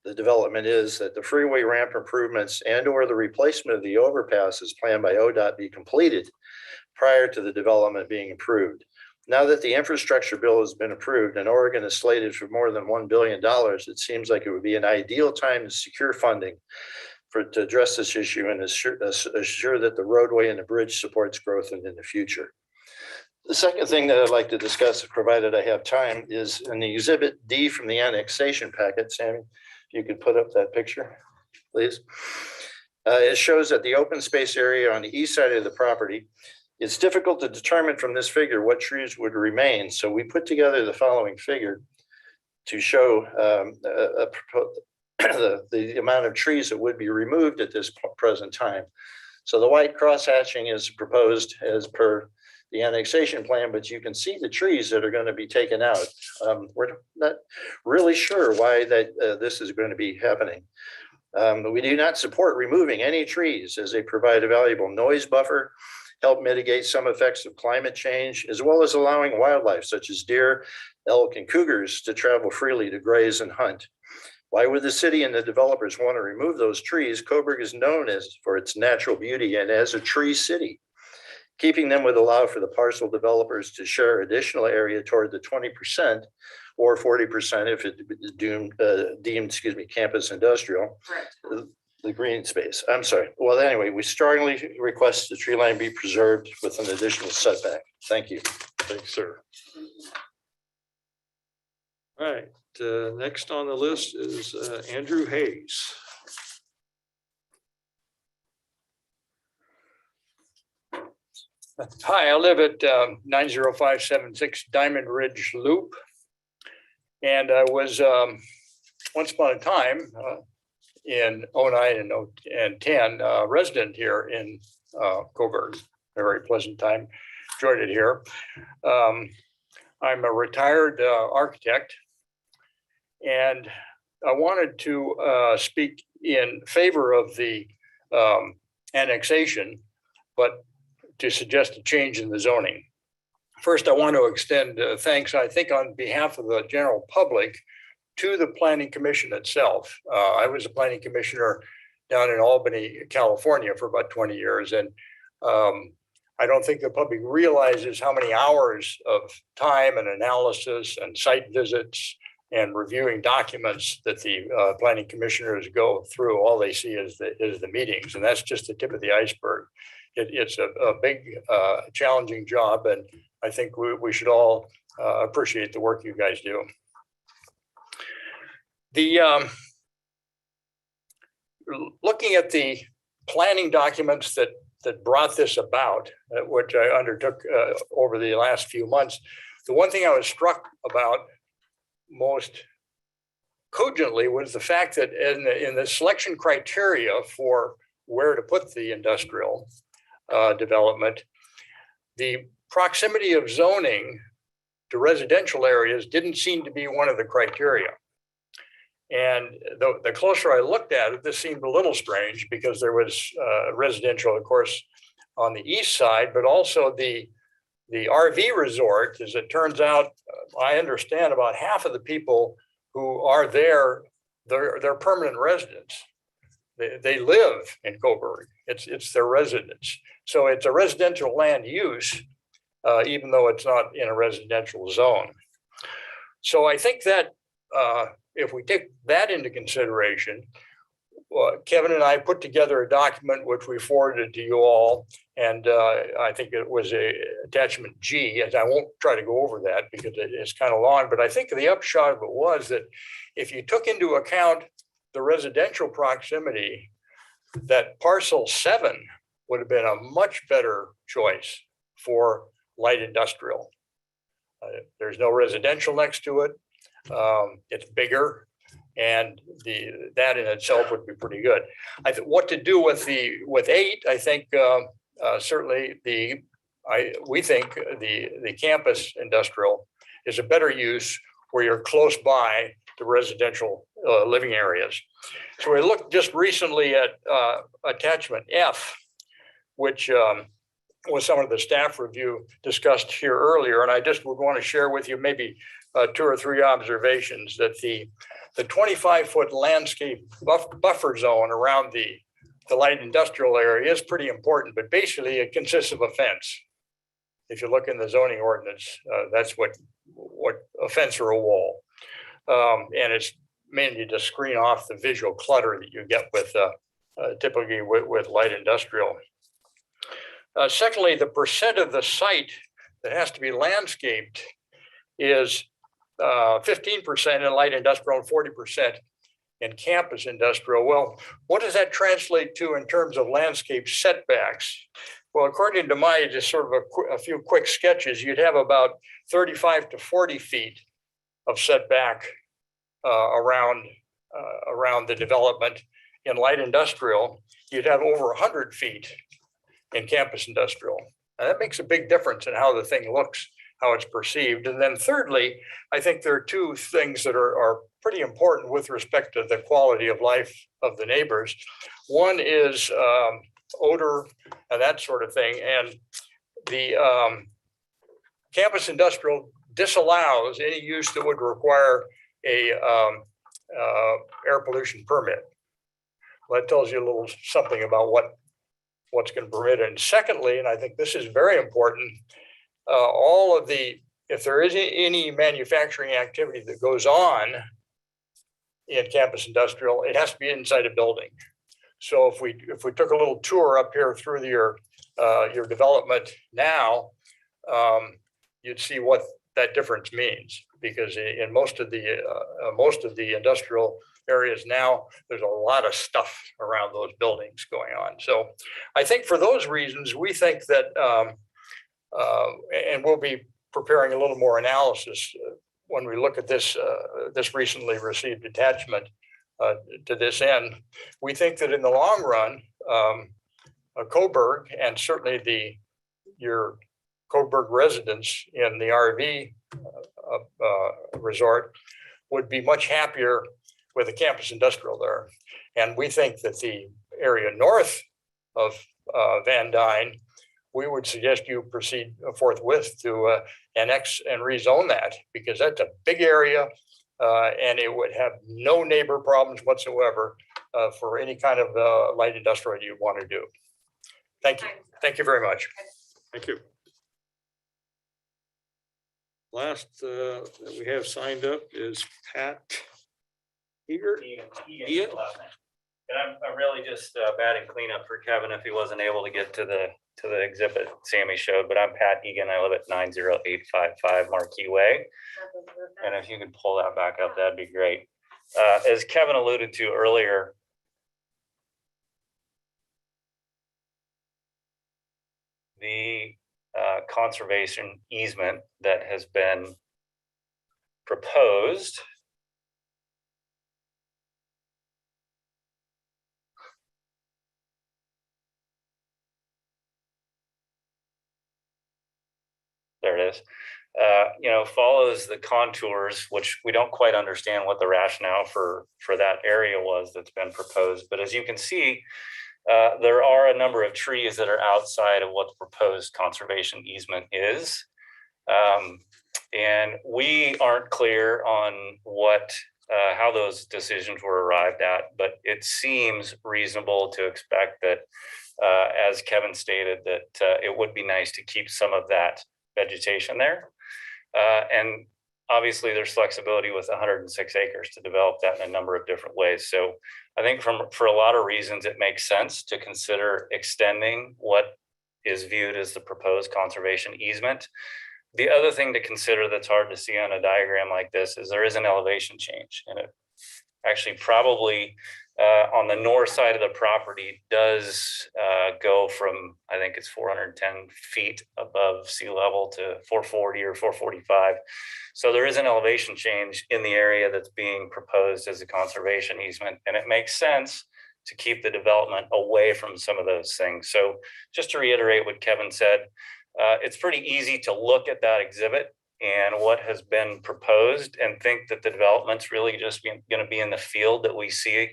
Speaker 9: the development is, that the freeway ramp improvements and or the replacement of the overpass as planned by ODOT be completed prior to the development being approved. Now that the infrastructure bill has been approved and Oregon is slated for more than $1 billion, it seems like it would be an ideal time to secure funding to address this issue and assure that the roadway and the bridge supports growth in the future. The second thing that I'd like to discuss, provided I have time, is in the Exhibit D from the annexation packet. Sammy, if you could put up that picture, please. It shows that the open space area on the east side of the property, it's difficult to determine from this figure what trees would remain. So we put together the following figure to show the amount of trees that would be removed at this present time. So the white cross hatching is proposed as per the annexation plan, but you can see the trees that are going to be taken out. We're not really sure why this is going to be happening. We do not support removing any trees as they provide a valuable noise buffer, help mitigate some effects of climate change, as well as allowing wildlife such as deer, elk, and cougars to travel freely to graze and hunt. Why would the city and the developers want to remove those trees? Coburg is known for its natural beauty and as a tree city. Keeping them would allow for the parcel developers to share additional area toward the 20% or 40% if it is deemed, campus industrial,
Speaker 2: Correct.
Speaker 9: the green space. I'm sorry. Well, anyway, we strongly request the tree line be preserved with an additional setback. Thank you.
Speaker 3: Thanks, sir. All right, next on the list is Andrew Hayes.
Speaker 10: Hi, I live at 90576 Diamond Ridge Loop. And I was once upon a time in 09 and 10 resident here in Coburg. A very pleasant time. Enjoyed it here. I'm a retired architect, and I wanted to speak in favor of the annexation, but to suggest a change in the zoning. First, I want to extend thanks, I think, on behalf of the general public to the Planning Commission itself. I was a planning commissioner down in Albany, California for about 20 years. And I don't think the public realizes how many hours of time and analysis and site visits and reviewing documents that the planning commissioners go through. All they see is the meetings, and that's just the tip of the iceberg. It's a big, challenging job, and I think we should all appreciate the work you guys do. Looking at the planning documents that brought this about, which I undertook over the last few months, the one thing I was struck about most cogently was the fact that in the selection criteria for where to put the industrial development, the proximity of zoning to residential areas didn't seem to be one of the criteria. And the closer I looked at it, this seemed a little strange because there was residential, of course, on the east side, but also the RV resort, as it turns out, I understand about half of the people who are there, they're permanent residents. They live in Coburg. It's their residence. So it's a residential land use, even though it's not in a residential zone. So I think that if we take that into consideration, Kevin and I put together a document which we forwarded to you all, and I think it was a attachment G, and I won't try to go over that because it's kind of long, but I think the upshot of it was that if you took into account the residential proximity, that parcel 7 would have been a much better choice for light industrial. There's no residential next to it. It's bigger, and that in itself would be pretty good. What to do with 8? I think certainly we think the campus industrial is a better use where you're close by the residential living areas. So we looked just recently at attachment F, which was some of the staff review discussed here earlier. And I just would want to share with you maybe 2 or 3 observations that the 25-foot landscape buffer zone around the light industrial area is pretty important, but basically it consists of a fence. If you look in the zoning ordinance, that's what a fence or a wall. And it's mainly to screen off the visual clutter that you get with typically with light industrial. Secondly, the percent of the site that has to be landscaped is 15% in light industrial and 40% in campus industrial. Well, what does that translate to in terms of landscape setbacks? Well, according to my just sort of a few quick sketches, you'd have about 35 to 40 feet of setback around the development. In light industrial, you'd have over 100 feet in campus industrial. And that makes a big difference in how the thing looks, how it's perceived. And then thirdly, I think there are two things that are pretty important with respect to the quality of life of the neighbors. One is odor and that sort of thing. And the campus industrial disallows any use that would require a air pollution permit. Well, that tells you a little something about what's going to permit. And secondly, and I think this is very important, if there is any manufacturing activity that goes on in campus industrial, it has to be inside a building. So if we took a little tour up here through your development now, you'd see what that difference means, because in most of the industrial areas now, there's a lot of stuff around those buildings going on. So I think for those reasons, we think that, and we'll be preparing a little more analysis when we look at this recently received attachment to this end. We think that in the long run, Coburg, and certainly your Coburg residents in the RV resort would be much happier with a campus industrial there. And we think that the area north of Van Dyne, we would suggest you proceed forthwith to annex and rezone that, because that's a big area and it would have no neighbor problems whatsoever for any kind of light industrial you want to do. Thank you. Thank you very much.
Speaker 3: Thank you. Last that we have signed up is Pat Eager. Ian?
Speaker 11: And I'm really just batting cleanup for Kevin if he wasn't able to get to the exhibit Sammy showed, but I'm Pat Egan. I live at 90855 Marquee Way. And if you could pull that back up, that'd be great. As Kevin alluded to earlier, the conservation easement that has been proposed there it is, follows the contours, which we don't quite understand what the rationale for that area was that's been proposed. But as you can see, there are a number of trees that are outside of what the proposed conservation easement is. And we aren't clear on how those decisions were arrived at, but it seems reasonable to expect that, as Kevin stated, that it would be nice to keep some of that vegetation there. And obviously there's flexibility with 106 acres to develop that in a number of different ways. So I think for a lot of reasons, it makes sense to consider extending what is viewed as the proposed conservation easement. The other thing to consider that's hard to see on a diagram like this is there is an elevation change, and it actually probably on the north side of the property does go from, I think it's 410 feet above sea level to 440 or 445. So there is an elevation change in the area that's being proposed as a conservation easement, and it makes sense to keep the development away from some of those things. So just to reiterate what Kevin said, it's pretty easy to look at that exhibit and what has been proposed and think that the development's really just going to be in the field that we see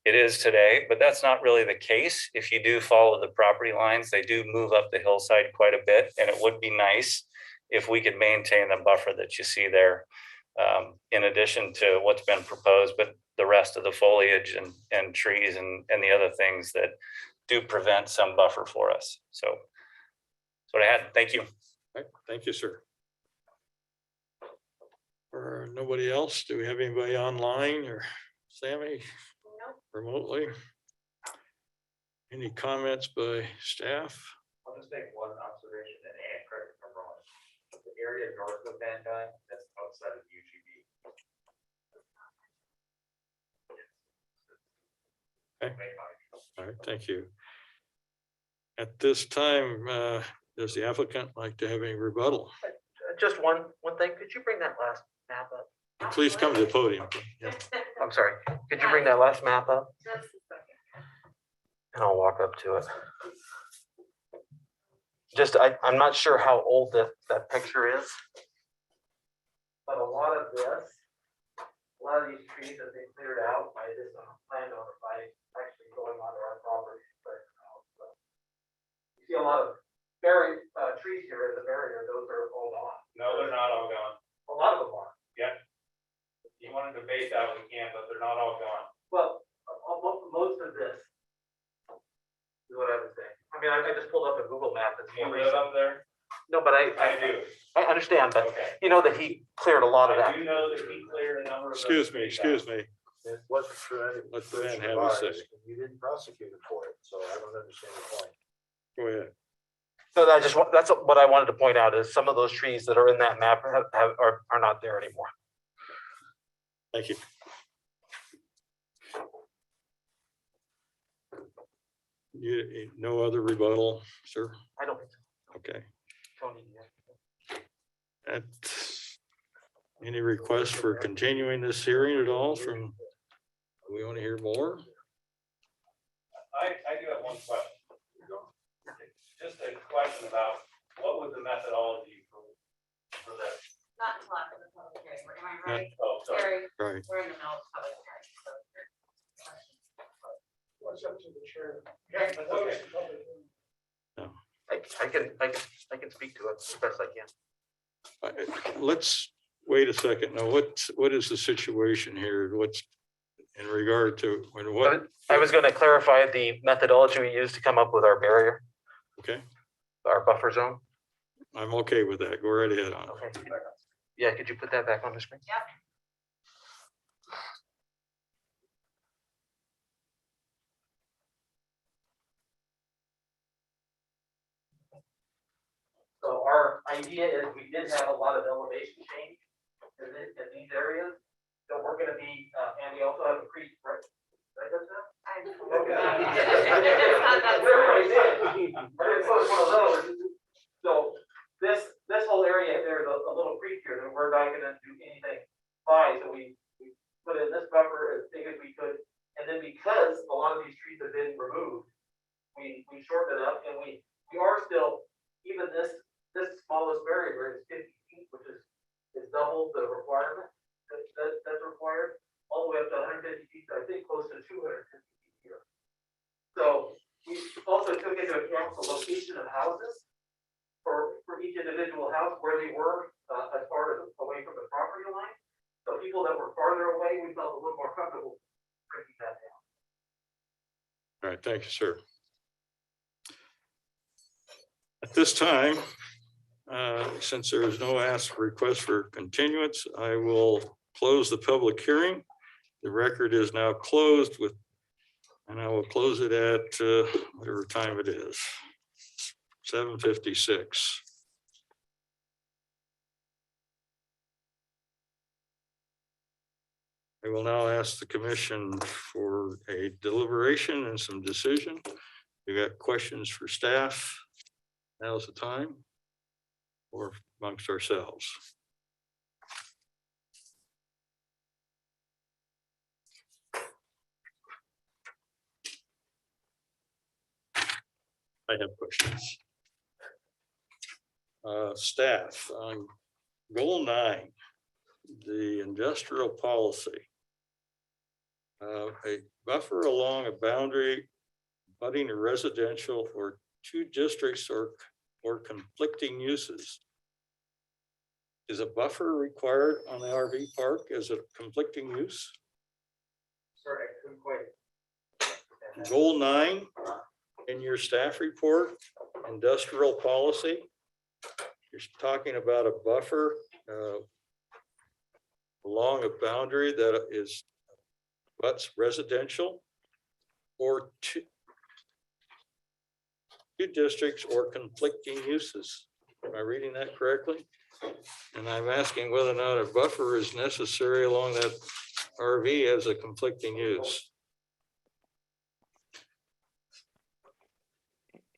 Speaker 11: it is today, but that's not really the case. If you do follow the property lines, they do move up the hillside quite a bit, and it would be nice if we could maintain the buffer that you see there, in addition to what's been proposed, but the rest of the foliage and trees and the other things that do prevent some buffer for us. So that's what I had. Thank you.
Speaker 3: Right. Thank you, sir. Or nobody else? Do we have anybody online or Sammy? Remotely? Any comments by staff?
Speaker 11: I'll just make one observation, and Ann, correct me if I'm wrong. The area north of Van Dyne, that's outside of UGB.
Speaker 3: Okay. All right, thank you. At this time, does the applicant like to have any rebuttal?
Speaker 5: Just one thing. Could you bring that last map up?
Speaker 3: Please come to the podium. Yeah.
Speaker 5: I'm sorry. Could you bring that last map up? And I'll walk up to it. I'm not sure how old that picture is. But a lot of these trees have been cleared out by this landowner by actually going onto our property. You see a lot of buried trees here as a barrier, those are all gone.
Speaker 11: No, they're not all gone.
Speaker 5: A lot of them are.
Speaker 11: Yeah. If you want to debate that, we can, but they're not all gone.
Speaker 5: Well, most of this is what I would say. I mean, I just pulled up a Google map. That's
Speaker 11: Do you
Speaker 5: more
Speaker 11: live
Speaker 5: recent.
Speaker 11: up there?
Speaker 5: No, but
Speaker 11: I do.
Speaker 5: I understand, but
Speaker 11: Okay.
Speaker 5: you know that he cleared a lot of
Speaker 11: I
Speaker 5: that.
Speaker 11: do know that he cleared a number of.
Speaker 3: Excuse me, excuse me.
Speaker 9: It wasn't true.
Speaker 3: Let the man have a say.
Speaker 9: You didn't prosecute it for it, so I don't understand the point.
Speaker 3: Go ahead.
Speaker 5: So that's what I wanted to point out is some of those trees that are in that map are not there anymore.
Speaker 3: Thank you. No other rebuttal, sir?
Speaker 5: I don't think so.
Speaker 3: Okay.
Speaker 5: Tony, yeah.
Speaker 3: Any requests for continuing this hearing at all from, do we want to hear more?
Speaker 11: I do have one question. Just a question about what was the methodology for this?
Speaker 2: Not until after the public hearing, am I right?
Speaker 11: Oh, sorry.
Speaker 2: Terry,
Speaker 3: Right.
Speaker 2: we're in the middle of public hearing. so
Speaker 8: What's up to the chair?
Speaker 11: That's okay.
Speaker 5: I can speak to it as best I can.
Speaker 3: Let's wait a second. Now, what is the situation here? What's in regard to, what?
Speaker 5: I was going to clarify the methodology we used to come up with our barrier,
Speaker 3: Okay,
Speaker 5: our buffer zone.
Speaker 3: I'm okay with that. Go right ahead on.
Speaker 5: Okay. Yeah, could you put that back on the screen?
Speaker 2: Yep.
Speaker 5: So our idea is we did have a lot of elevation change in these areas. So we're gonna be, and we also have a creek, right? Right, that's it? Everybody did. It's one of those. So this whole area, there's a little creek here that we're not gonna do anything by, so we put in this buffer as big as we could. And then because a lot of these trees have been removed, we shortened it up and we are still, even this smallest barrier is 50 feet, which is double the requirement that's required, all the way up to 150 feet, I think close to 250 feet here. So we also took into account the location of houses for each individual house, where they were as far as away from the property line. So people that were farther away, we felt a little more comfortable bringing that down.
Speaker 3: All right, thank you, sir. At this time, since there is no request for continuance, I will close the public hearing. The record is now closed and I will close it at whatever time it is, 7:56. I will now ask the commission for a deliberation and some decision. You got questions for staff? Now's the time, or amongst ourselves. I have questions. Staff, on goal 9, the industrial policy. A buffer along a boundary abutting a residential or 2 districts or conflicting uses. Is a buffer required on the RV park as a conflicting use?
Speaker 5: Sorry, I couldn't quite.
Speaker 3: Goal 9 in your staff report, industrial policy. You're talking about a buffer along a boundary that is what's residential or two districts or conflicting uses. Am I reading that correctly? And I'm asking whether or not a buffer is necessary along that RV as a conflicting use.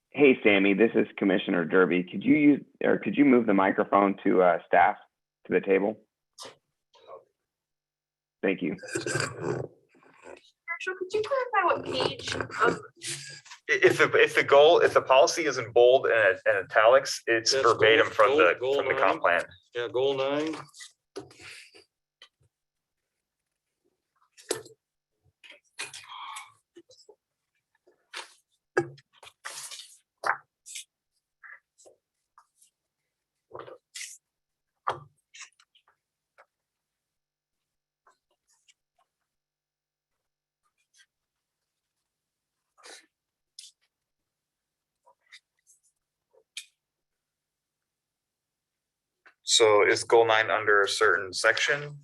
Speaker 1: Hey, Sammy, this is Commissioner Derby. Could you move the microphone to staff to the table? Thank you.
Speaker 6: Marshall, could you clarify what page of
Speaker 4: If the policy is in bold and italics, it's
Speaker 3: That's
Speaker 4: verbatim
Speaker 3: goal-
Speaker 4: from the,
Speaker 3: goal
Speaker 4: from the
Speaker 3: nine.
Speaker 4: comp plan.
Speaker 3: Yeah, goal 9.
Speaker 4: So is goal 9 under a certain section?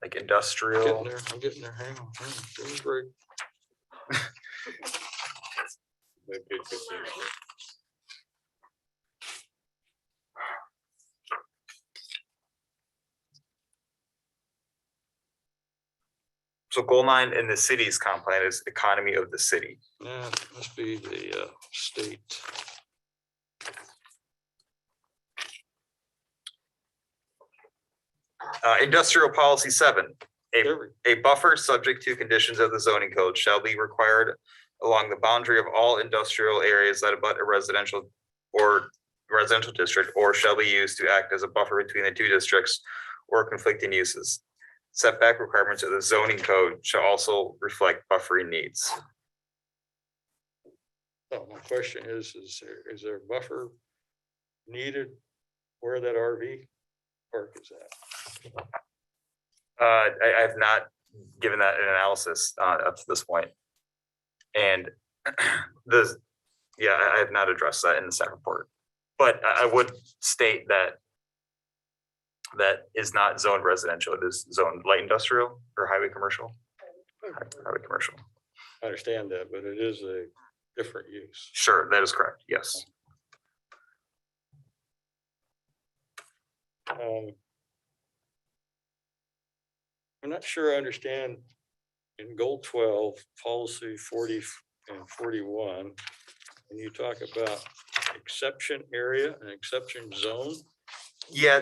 Speaker 4: Like industrial?
Speaker 3: Getting there. I'm getting there. Hang on. Give me a break.
Speaker 4: So goal 9 in the city's comp plan is economy of the city.
Speaker 3: Yeah, must be the state.
Speaker 4: Industrial policy 7,
Speaker 3: There we-
Speaker 4: a buffer subject to conditions of the zoning code shall be required along the boundary of all industrial areas that abut a residential district, or shall be used to act as a buffer between the two districts or conflicting uses. Setback requirements of the zoning code shall also reflect buffering needs.
Speaker 3: Oh, my question is there a buffer needed where that RV park is at?
Speaker 4: I have not given that an analysis up to this point. And I have not addressed that in the staff report. But I would state that that is not zoned residential, it is zoned light industrial or highway commercial. Highway commercial.
Speaker 3: I understand that, but it is a different use.
Speaker 4: Sure, that is correct, yes.
Speaker 3: I'm not sure I understand in goal 12, policy 40 and 41, when you talk about exception area and exception zone.
Speaker 4: Yeah,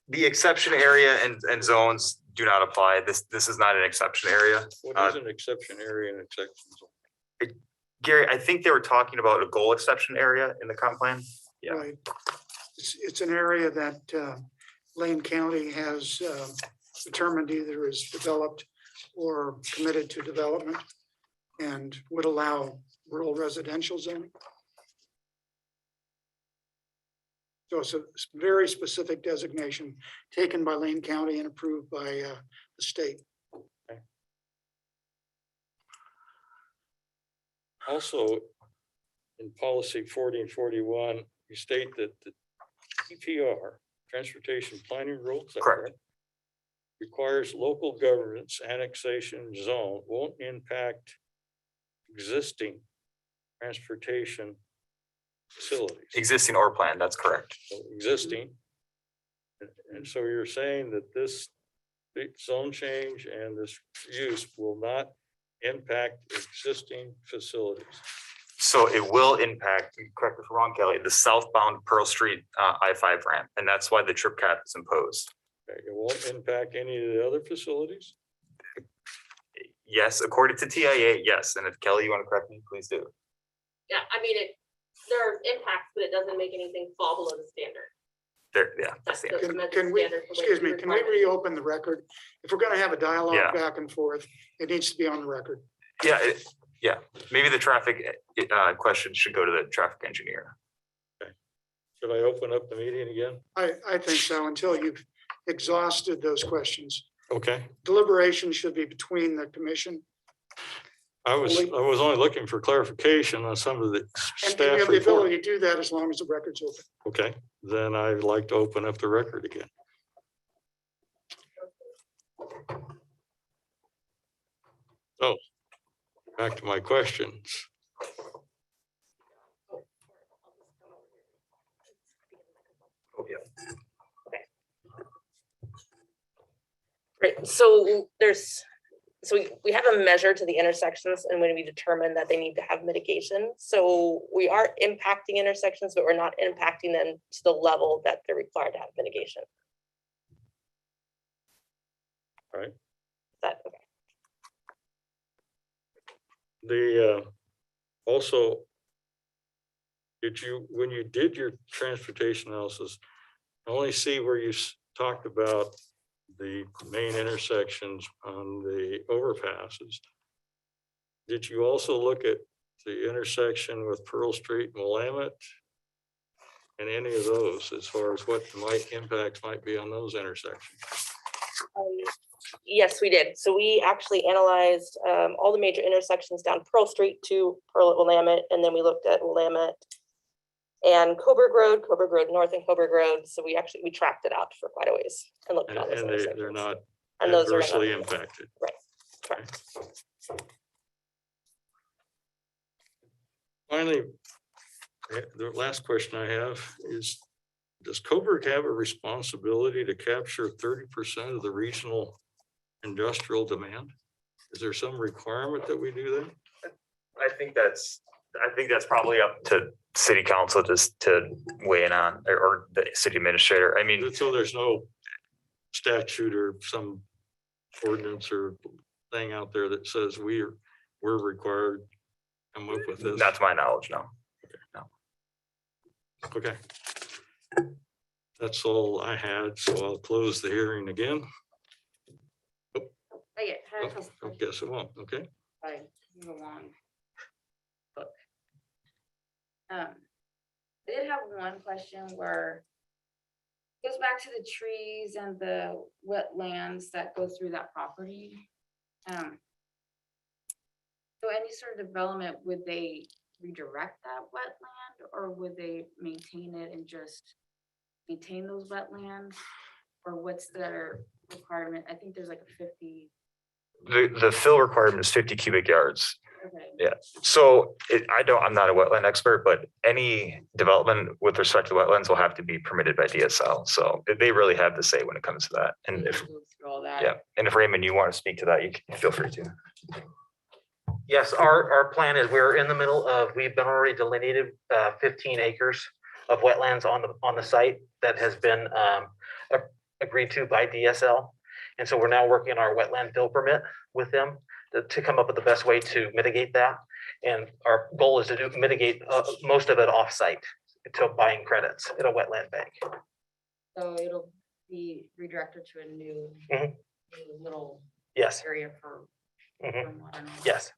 Speaker 4: the exception area and zones do not apply. This is not an exception area.
Speaker 3: What is an exception area and exception zone?
Speaker 4: Gary, I think they were talking about a goal exception area in the comp plan. Yeah.
Speaker 12: Right. It's an area that Lane County has determined either is developed or committed to development and would allow rural residential zoning. So it's a very specific designation taken by Lane County and approved by the state.
Speaker 3: Also, in policy 40 and 41, you state that the TPR, Transportation Planning Rules, is that
Speaker 4: Correct.
Speaker 3: requires local government's annexation zone won't impact existing transportation facilities.
Speaker 4: Existing or planned, that's correct.
Speaker 3: So existing. And so you're saying that this zone change and this use will not impact existing facilities.
Speaker 4: So it will impact, correct me if I'm wrong, Kelly, the southbound Pearl Street I-5 ramp, and that's why the trip cap is imposed.
Speaker 3: Okay, it won't impact any of the other facilities?
Speaker 4: Yes, according to TIA, yes. And if Kelly, you want to correct me, please do.
Speaker 6: Yeah, I mean, there are impacts, but it doesn't make anything fall below the standard.
Speaker 4: There, yeah, that's the answer.
Speaker 12: Can we, excuse me, can we reopen the record? If we're gonna have a
Speaker 4: Yeah.
Speaker 12: dialogue back and forth, it needs to be on the record.
Speaker 4: Yeah, maybe the traffic question should go to the traffic engineer.
Speaker 3: Should I open up the meeting again?
Speaker 12: I think so, until you've exhausted those questions.
Speaker 3: Okay,
Speaker 12: Deliberation should be between the commission.
Speaker 3: I was only looking for clarification on some of the
Speaker 12: And you
Speaker 3: staff
Speaker 12: have the
Speaker 3: report.
Speaker 12: ability to do that as long as the record's open.
Speaker 3: Okay, then I'd like to open up the record again. So, back to my questions.
Speaker 4: Oh, yeah.
Speaker 6: Right, so we have a measure to the intersections and when we determine that they need to have mitigation. So we are impacting intersections, but we're not impacting them to the level that they're required to have mitigation.
Speaker 3: Right.
Speaker 6: Is that okay?
Speaker 3: The Also, when you did your transportation analysis, I only see where you talked about the main intersections on the overpasses. Did you also look at the intersection with Pearl Street and Willamette? And any of those, as far as what impacts might be on those intersections?
Speaker 6: Yes, we did. So we actually analyzed all the major intersections down Pearl Street to Pearl at Willamette, and then we looked at Willamette and Coburg Road North and Coburg Road. So we tracked it out for quite a ways and looked at all those
Speaker 3: And
Speaker 6: intersections.
Speaker 3: they're not
Speaker 6: And those are not-
Speaker 3: adversely impacted.
Speaker 6: Right, correct.
Speaker 3: Finally, the last question I have is, does Coburg have a responsibility to capture 30% of the regional industrial demand? Is there some requirement that we do that?
Speaker 4: I think that's probably up to city council just to weigh in on, or the city administrator. I mean,
Speaker 3: So there's no statute or some ordinance or thing out there that says we're required to come up with this?
Speaker 4: not to my knowledge, no.
Speaker 3: Okay. That's all I had, so I'll close the hearing again.
Speaker 2: Okay, I have a
Speaker 3: Oh,
Speaker 2: couple
Speaker 3: I guess it won't, okay?
Speaker 2: I move along. Book. I did have one question where it goes back to the trees and the wetlands that go through that property. So any sort of development, would they redirect that wetland, or would they maintain it and just maintain those wetlands? Or what's their requirement? I think there's like a 50.
Speaker 4: The fill requirement is 50 cubic yards.
Speaker 2: Okay.
Speaker 4: Yeah, so I'm not a wetland expert, but any development with respect to wetlands will have to be permitted by DSL. So they really have the say when it comes to that. And if,
Speaker 2: Go through all that.
Speaker 4: yeah, and if Raymond, you want to speak to that, you can feel free to.
Speaker 5: Yes, our plan is we're in the middle of, we've been already delineated 15 acres of wetlands on the site that has been agreed to by DSL. And so we're now working on our wetland fill permit with them to come up with the best way to mitigate that. And our goal is to mitigate most of it off-site to buying credits at a wetland bank.
Speaker 2: So it'll be redirected to a new
Speaker 5: Mhm.
Speaker 2: new little
Speaker 5: Yes.
Speaker 2: area for
Speaker 5: Mhm.
Speaker 2: stormwater and all that.
Speaker 5: Yes.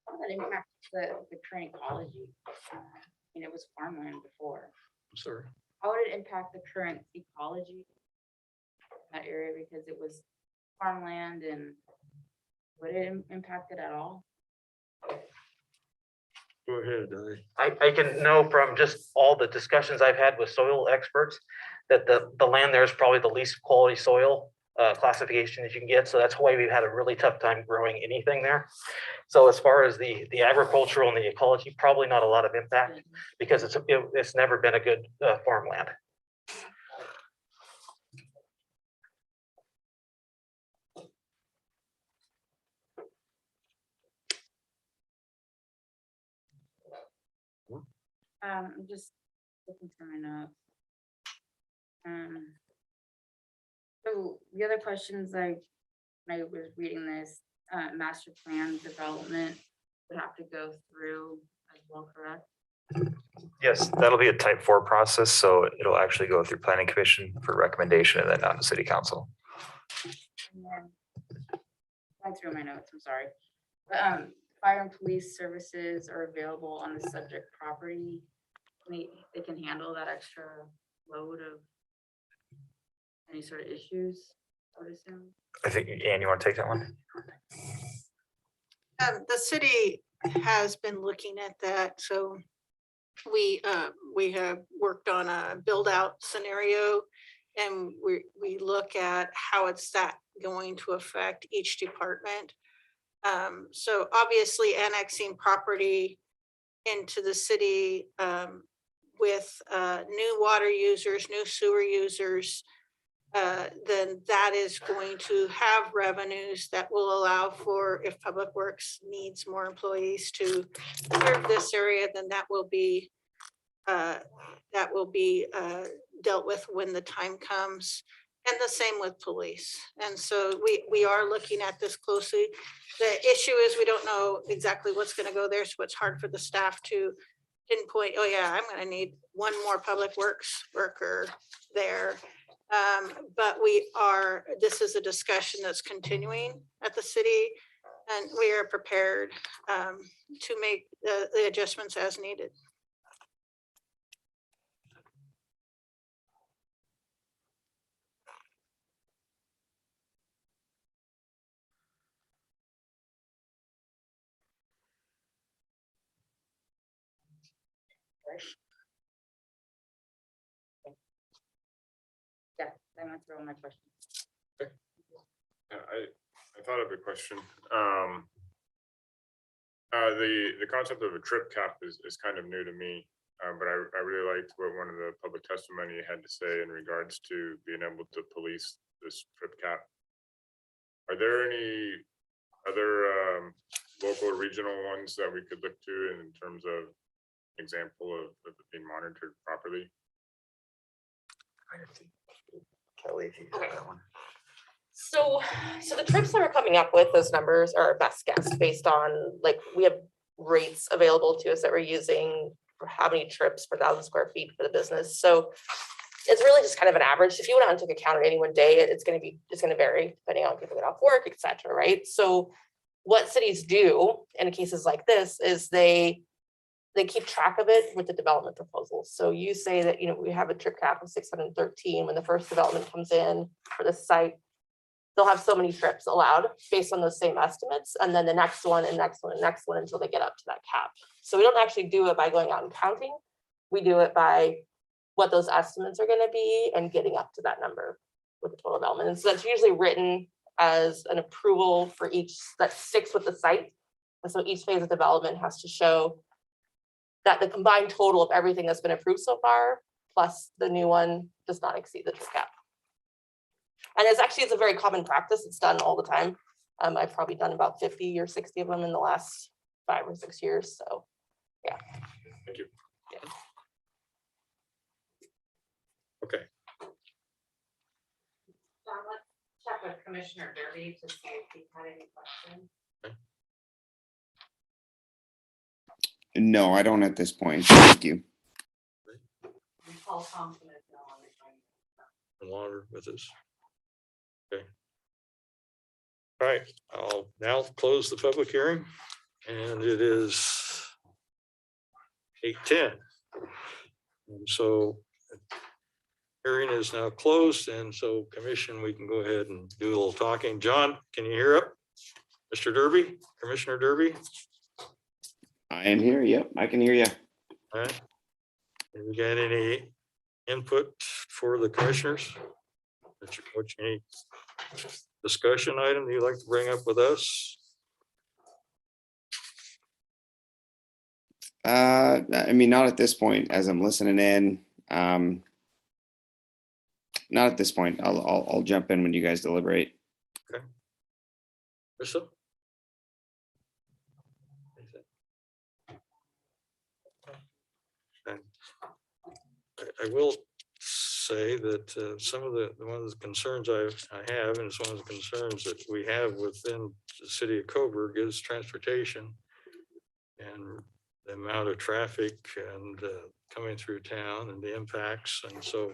Speaker 2: How would that impact the current ecology? It was farmland before.
Speaker 3: I'm sorry.
Speaker 2: How would it impact the current ecology in that area, because it was farmland, and would it impact it at all?
Speaker 3: Go ahead.
Speaker 5: I can know from just all the discussions I've had with soil experts that the land there is probably the least quality soil classification that you can get. So that's why we've had a really tough time growing anything there. So as far as the agricultural and the ecology, probably not a lot of impact because it's never been a good farmland.
Speaker 2: I'm just looking through my notes. So the other questions when I was reading this, master plan development would have to go through as well, correct?
Speaker 4: Yes, that'll be a type 4 process. So it'll actually go through planning commission for recommendation and then on to city council.
Speaker 2: And then, going through my notes, I'm sorry. But, fire and police services are available on the subject property. They can handle that extra load of any sort of issues, I would assume.
Speaker 4: I think, Ann, you want to take that one?
Speaker 13: The city has been looking at that, so we have worked on a build out scenario, and we look at how it's going to affect each department. So obviously annexing property into the city with new water users, new sewer users, then that is going to have revenues that will allow for, if Public Works needs more employees to serve this area, then that will be dealt with when the time comes. And the same with police. And so we are looking at this closely. The issue is we don't know exactly what's going to go there. So it's hard for the staff to pinpoint, oh yeah, I'm going to need one more public works worker there. But this is a discussion that's continuing at the city, and we are prepared to make the adjustments as needed.
Speaker 2: Yeah, I went through all my questions.
Speaker 14: Yeah, I thought of a question. The concept of a trip cap is kind of new to me, but I really liked what one of the public testimony had to say in regards to being able to police this trip cap. Are there any other local or regional ones that we could look to in terms of example of it being monitored properly?
Speaker 5: Kelly, if you have that one.
Speaker 6: So the trips that we're coming up with, those numbers are our best guess based on, like, we have rates available to us that we're using for how many trips per 1,000 square feet for the business. So it's really just kind of an average. If you went out and took a count at any one day, it's going to vary depending on people get off work, et cetera, right? So what cities do in cases like this is they keep track of it with the development proposals. So you say that, we have a trip cap of 613 when the first development comes in for the site. They'll have so many trips allowed based on those same estimates, and then the next one and next one and next one until they get up to that cap. So we don't actually do it by going out and counting. We do it by what those estimates are going to be and getting up to that number with the total development. And so that's usually written as an approval for each that sticks with the site. And so each phase of development has to show that the combined total of everything that's been approved so far, plus the new one, does not exceed the trip cap. And it's a very common practice. It's done all the time. I've probably done about 50 or 60 of them in the last 5 or 6 years. So, yeah.
Speaker 14: Thank you.
Speaker 6: Yeah.
Speaker 14: Okay.
Speaker 2: John, let's check with Commissioner Derby to see if he had any questions.
Speaker 1: No, I don't at this point. Thank you.
Speaker 2: And Paul Thompson is no longer joining.
Speaker 3: No longer with us. Okay. All right, I'll now close the public hearing, and it is 8:10. And so hearing is now closed, and so commission, we can go ahead and do a little talking. John, can you hear up? Mr. Derby, Commissioner Derby?
Speaker 1: I am here. Yep, I can hear you.
Speaker 3: All right. Have you got any input for the commissioners? What you need? Discussion item you'd like to bring up with us?
Speaker 1: I mean, not at this point, as I'm listening in. Not at this point. I'll jump in when you guys deliberate.
Speaker 3: Okay. Krista? I will say that some of one of the concerns I have, and it's one of the concerns that we have within the city of Coburg, is transportation and the amount of traffic and coming through town and the impacts. And so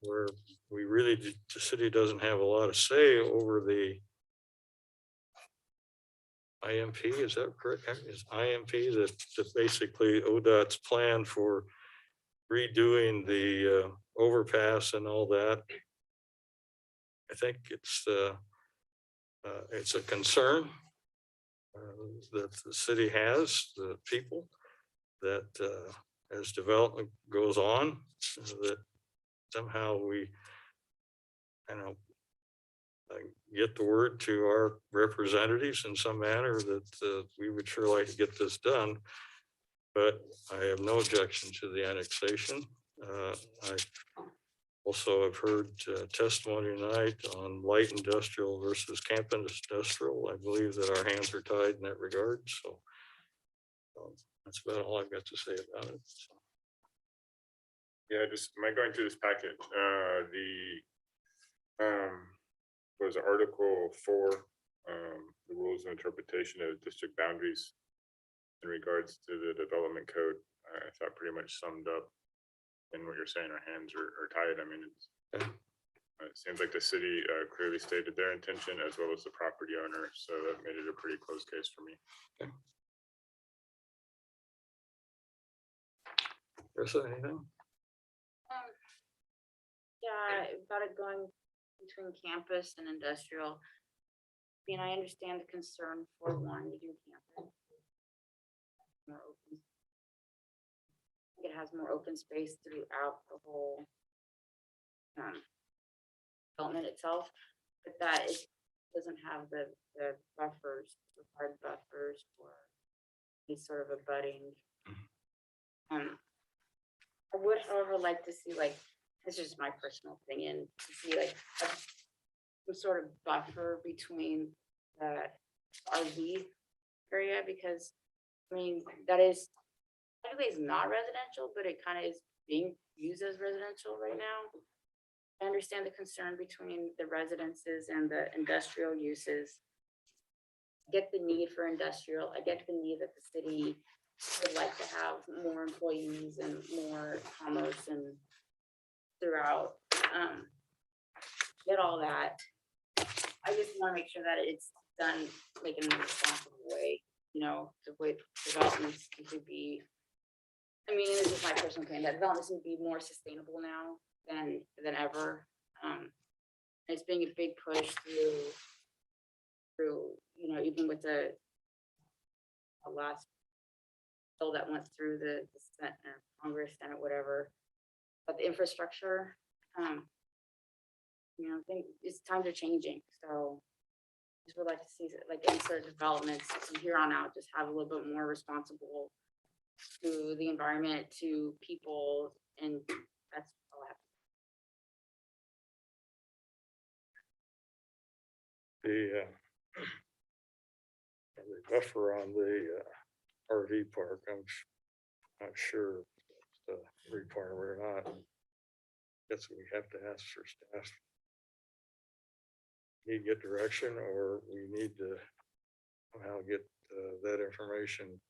Speaker 3: where we really, the city doesn't have a lot of say over the IMP, is that correct? Is IMP that basically ODOT's plan for redoing the overpass and all that? I think it's a concern that the city has, the people, that as development goes on, that somehow we, get the word to our representatives in some manner that we would sure like to get this done. But I have no objection to the annexation. I also have heard testimony tonight on light industrial versus camp industrial. I believe that our hands are tied in that regard. So that's about all I've got to say about it. So.
Speaker 14: Yeah, just, am I going through this packet? Was Article 4, the rules of interpretation of district boundaries in regards to the development code. I thought pretty much summed up in what you're saying, our hands are tied. I mean, it seems like the city clearly stated their intention as well as the property owner, so that made it a pretty close case for me.
Speaker 3: Marissa, anything?
Speaker 2: Yeah, about it going between campus and industrial. I mean, I understand the concern for wanting to do campus. More open. I think it has more open space throughout the whole development itself, but that it doesn't have the buffers, required buffers for any sort of abutting. I would, however, like to see, like, this is just my personal opinion, to see like some sort of buffer between the RV area, because I mean, that is technically it's not residential, but it kind of is being used as residential right now. I understand the concern between the residences and the industrial uses. I get the need for industrial. I get the need that the city would like to have more employees and more commerce and throughout. Get all that. I just want to make sure that it's done like in a responsible way, you know, the way developments need to be. I mean, this is my personal opinion, that developments need to be more sustainable now than ever. It's being a big push through, you know, even with the last bill that went through the Senate, Congress, Senate, whatever, but the infrastructure, you know, I think it's times are changing. So I just would like to see like any sort of developments from here on out, just have a little bit more responsible to the environment, to people, and that's all I have.
Speaker 3: The buffer on the RV park, I'm not sure if it's a requirement or not. Guess we have to ask for staff. Need to get direction, or we need to somehow get that information to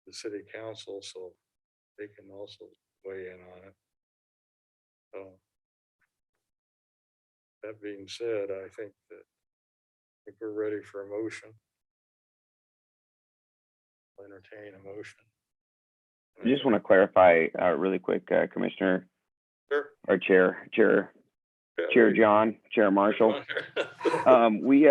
Speaker 3: the city council so they can also weigh in on it. So that being said, I think we're ready for a motion. I'll entertain a motion.
Speaker 1: I just want to clarify really quick, Commissioner
Speaker 3: Sure.
Speaker 1: or Chair John, Chair Marshall. We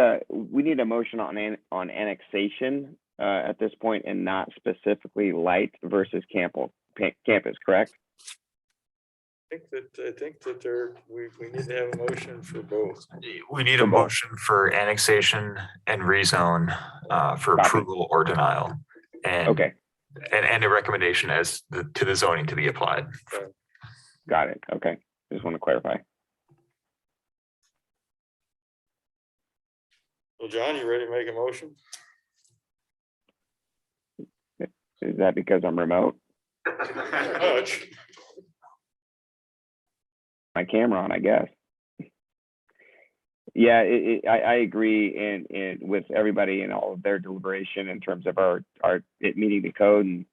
Speaker 1: need a motion on annexation at this point, and not specifically light versus campus, correct?
Speaker 3: I think that we need to have a motion for both.
Speaker 4: We need a motion for annexation and rezone for approval or denial. And
Speaker 1: Okay,
Speaker 4: and a recommendation as to the zoning to be applied.
Speaker 1: got it. Okay, just want to clarify.
Speaker 3: Well, John, you ready to make a motion?
Speaker 1: Is that because I'm remote?
Speaker 3: Much.
Speaker 1: My camera on, I guess. Yeah, I agree, and with everybody and all of their deliberation in terms of our it meeting the code. And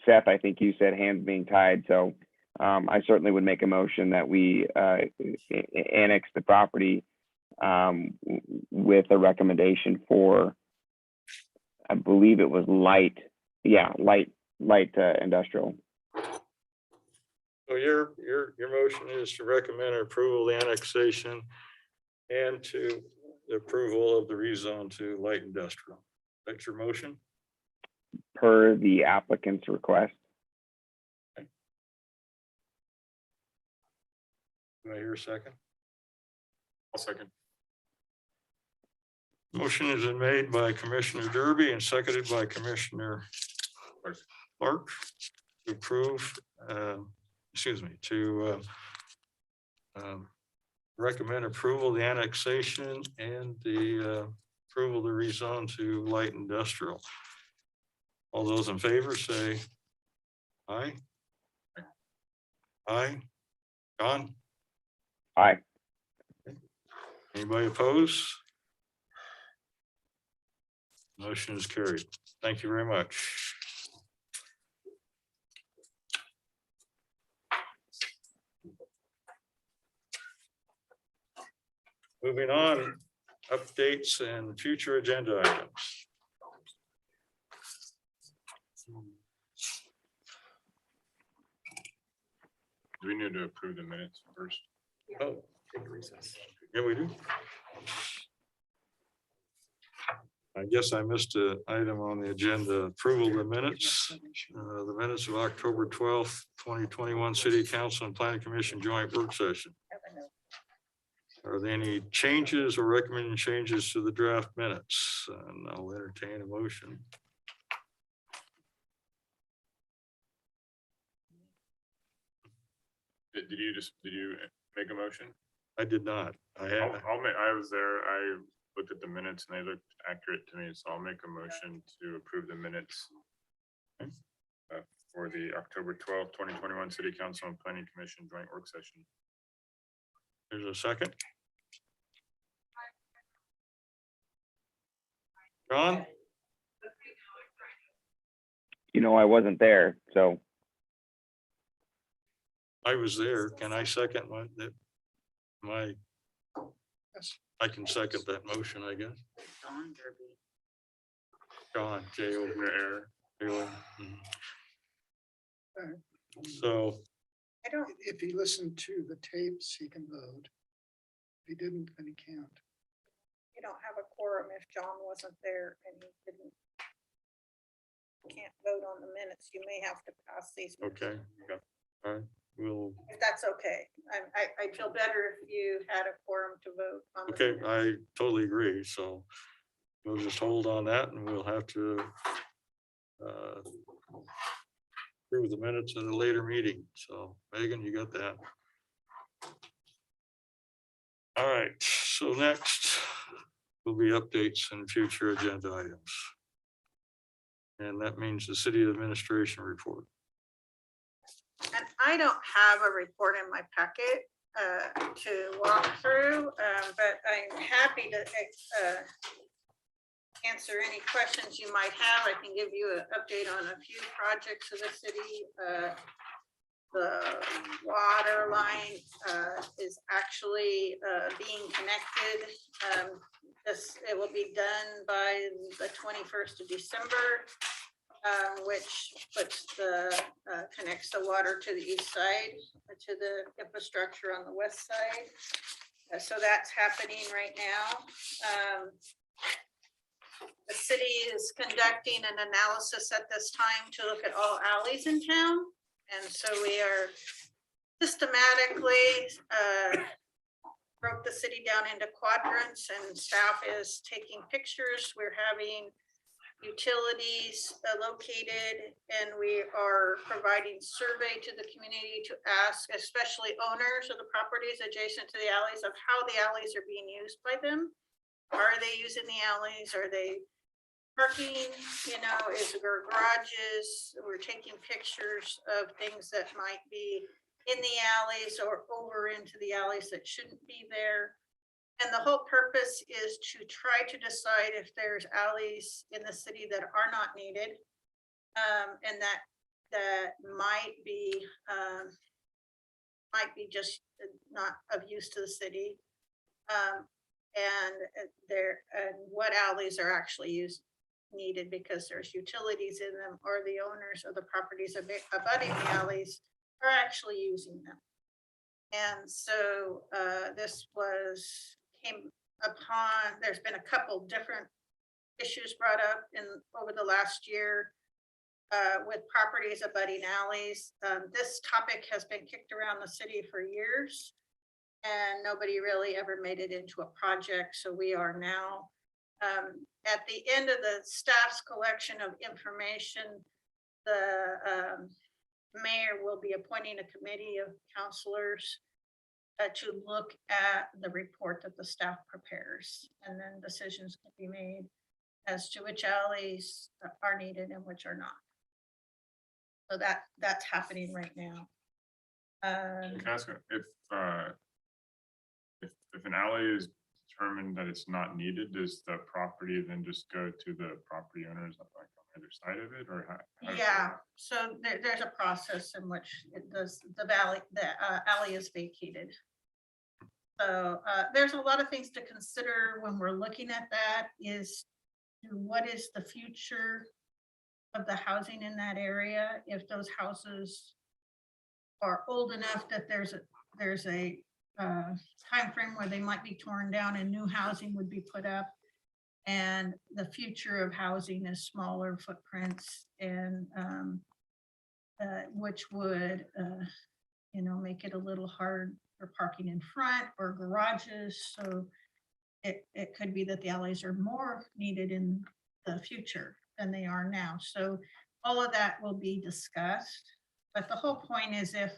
Speaker 1: Seth, I think you said hands being tied, so I certainly would make a motion that we annex the property with a recommendation for, I believe it was light industrial.
Speaker 3: So your motion is to recommend approval of the annexation and to the approval of the rezone to light industrial. That's your motion?
Speaker 1: Per the applicant's request.
Speaker 3: Do I hear a second?
Speaker 14: I'll second.
Speaker 3: Motion has been made by Commissioner Derby and seconded by Commissioner Clark to approve, to recommend approval of the annexation and the approval of the rezone to light industrial. All those in favor say aye. Aye. John,
Speaker 1: Aye.
Speaker 3: anybody opposed? Motion is carried. Thank you very much. Moving on, updates and future agenda items.
Speaker 14: Do we need to approve the minutes first?
Speaker 3: Oh, yeah, we do. I guess I missed an item on the agenda, approval of the minutes. The minutes of October 12th, 2021 City Council and Planning Commission joint work session. Are there any changes or recommended changes to the draft minutes? And I'll entertain a motion.
Speaker 14: Did you make a motion?
Speaker 3: I did not.
Speaker 14: I was there. I looked at the minutes and they looked accurate to me, so I'll make a motion to approve the minutes for the October 12th, 2021 City Council and Planning Commission joint work session.
Speaker 3: There's a second. John?
Speaker 1: I wasn't there, so
Speaker 3: I was there. Can I second I can second that motion, I guess.
Speaker 2: Dawn Derby.
Speaker 3: John, J O
Speaker 14: Error.
Speaker 3: So,
Speaker 12: If he listened to the tapes, he can vote. If he didn't, then he can't.
Speaker 13: You don't have a quorum if John wasn't there and he can't vote on the minutes. You may have to pass these.
Speaker 3: okay. All right, we'll,
Speaker 13: If that's okay. I'd feel better if you had a quorum to vote on. the
Speaker 3: okay,
Speaker 13: minutes.
Speaker 3: I totally agree. So we'll just hold on that and we'll have to approve the minutes at a later meeting. So Megan, you got that? All right, so next will be updates and future agenda items. And that means the city administration report.
Speaker 13: And I don't have a report in my packet to walk through, but I'm happy to answer any questions you might have. I can give you an update on a few projects of the city. The water line is actually being connected. It will be done by the 21st of December. Which puts connects the water to the east side, to the infrastructure on the west side. So that's happening right now. The city is conducting an analysis at this time to look at all alleys in town. And so we are systematically broke the city down into quadrants, and staff is taking pictures. We're having utilities located, and we are providing survey to the community to ask, especially owners of the properties adjacent to the alleys, of how the alleys are being used by them. Are they using the alleys? Are they parking? Is there garages? We're taking pictures of things that might be in the alleys or over into the alleys that shouldn't be there. And the whole purpose is to try to decide if there's alleys in the city that are not needed. And that might be just not of use to the city. And what alleys are actually needed, because there's utilities in them, or the owners of the properties abutting the alleys are actually using them. And so this came upon, there's been a couple different issues brought up over the last year with properties abutting alleys. This topic has been kicked around the city for years, and nobody really ever made it into a project. So we are now at the end of the staff's collection of information. The mayor will be appointing a committee of counselors to look at the report that the staff prepares, and then decisions can be made as to which alleys are needed and which are not. So that's happening right now.
Speaker 14: Can I ask if an alley is determined that it's not needed, does the property then just go to the property owners like on either side of it, or how does that
Speaker 13: Yeah,
Speaker 14: work?
Speaker 13: so there's a process in which it does, the alley is vacated. So there's a lot of things to consider when we're looking at that is what is the future of the housing in that area? If those houses are old enough that there's a timeframe where they might be torn down and new housing would be put up. And the future of housing is smaller footprints and which would, make it a little hard for parking in front or garages. So it could be that the alleys are more needed in the future than they are now. So all of that will be discussed. But the whole point is if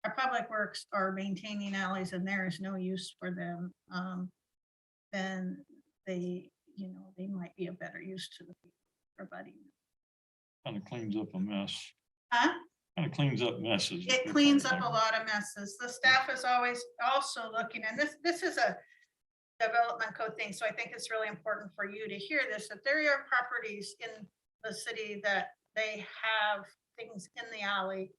Speaker 13: our public works are maintaining alleys and there is no use for them, then they might be a better use to the people providing.
Speaker 3: Kind of cleans up a mess.
Speaker 13: Huh?
Speaker 3: Kind of cleans up messes.
Speaker 13: It cleans up a lot of messes. The staff is always also looking, and this is a development code thing, so I think it's really important for you to hear this, that there are properties in the city that they have things in the alley.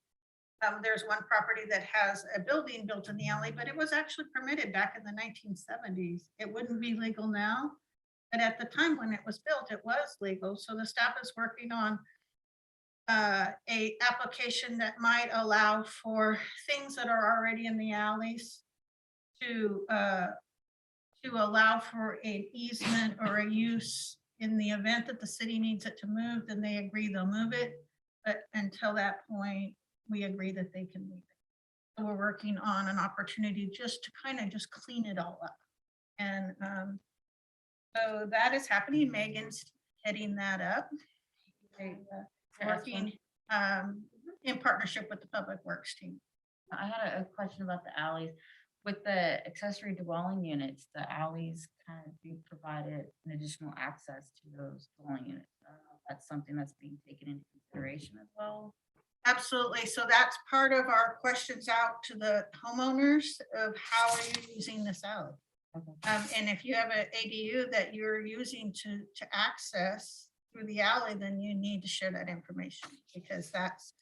Speaker 13: There's one property that has a building built in the alley, but it was actually permitted back in the 1970s. It wouldn't be legal now, but at the time when it was built, it was legal. So the staff is working on a application that might allow for things that are already in the alleys to allow for an easement or a use in the event that the city needs it to move, then they agree they'll move it. But until that point, we agree that they can move it. So we're working on an opportunity just to kind of just clean it all up. And so that is happening. Megan's heading that up. Working in partnership with the Public Works team.
Speaker 2: I had a question about the alleys. With the accessory dwelling units, the alleys kind of do provided an additional access to those dwelling units. I don't know if that's something that's being taken into consideration as well.
Speaker 13: Absolutely. So that's part of our questions out to the homeowners of how are you using this alley?
Speaker 2: Okay.
Speaker 13: And if you have an ADU that you're using to access through the alley, then you need to share that information because that's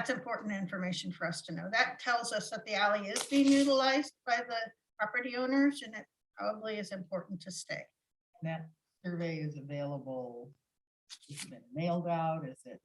Speaker 13: important information for us to know. That tells us that the alley is being utilized by the property owners and it probably is important to stay.
Speaker 15: That survey is available, has it been mailed out, is it?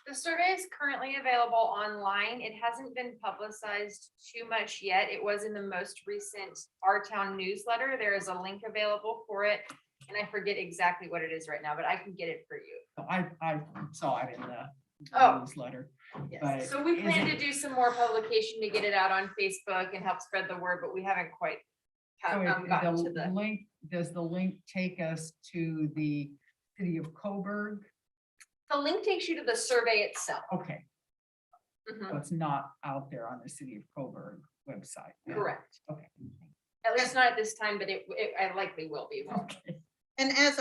Speaker 16: The survey is currently available online. It hasn't been publicized too much yet. It was in the most recent Our Town newsletter. There is a link available for it. And I forget exactly what it is right now, but I can get it for you.
Speaker 15: I saw it in the
Speaker 16: Oh.
Speaker 15: newsletter.
Speaker 16: Yes.
Speaker 15: But
Speaker 16: So we
Speaker 15: is
Speaker 16: plan
Speaker 15: it-
Speaker 16: to do some more publication to get it out on Facebook and help spread the word, but we haven't quite
Speaker 15: So
Speaker 16: gotten to the.
Speaker 15: link, does the link take us to the city of Coburg?
Speaker 16: The link takes you to the survey itself.
Speaker 15: Okay,
Speaker 16: Mhm.
Speaker 15: so it's not out there on the city of Coburg website. then?
Speaker 16: Correct.
Speaker 15: Okay.
Speaker 16: At least not at this time, but it likely will be.
Speaker 13: And as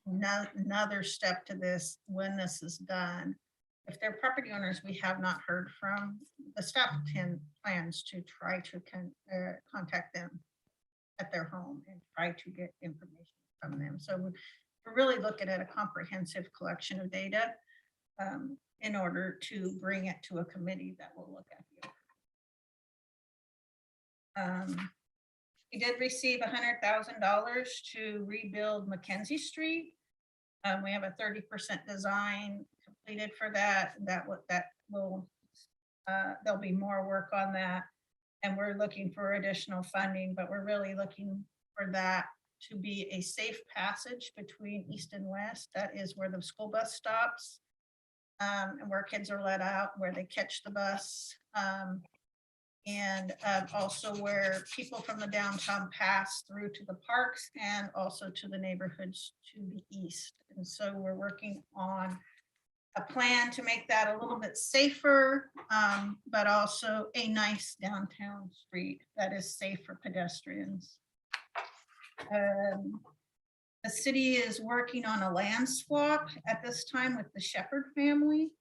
Speaker 13: another step to this, when this is done, if they're property owners we have not heard from, the staff plans to try to contact them at their home and try to get information from them. So we're really looking at a comprehensive collection of data in order to bring it to a committee that will look at it. We did receive $100,000 to rebuild Mackenzie Street. We have a 30% design completed for that. There'll be more work on that. And we're looking for additional funding, but we're really looking for that to be a safe passage between east and west. That is where the school bus stops and where kids are let out, where they catch the bus. And also where people from the downtown pass through to the parks and also to the neighborhoods to the east. And so we're working on a plan to make that a little bit safer, but also a nice downtown street that is safe for pedestrians. The city is working on a land swap at this time with the Shepherd family.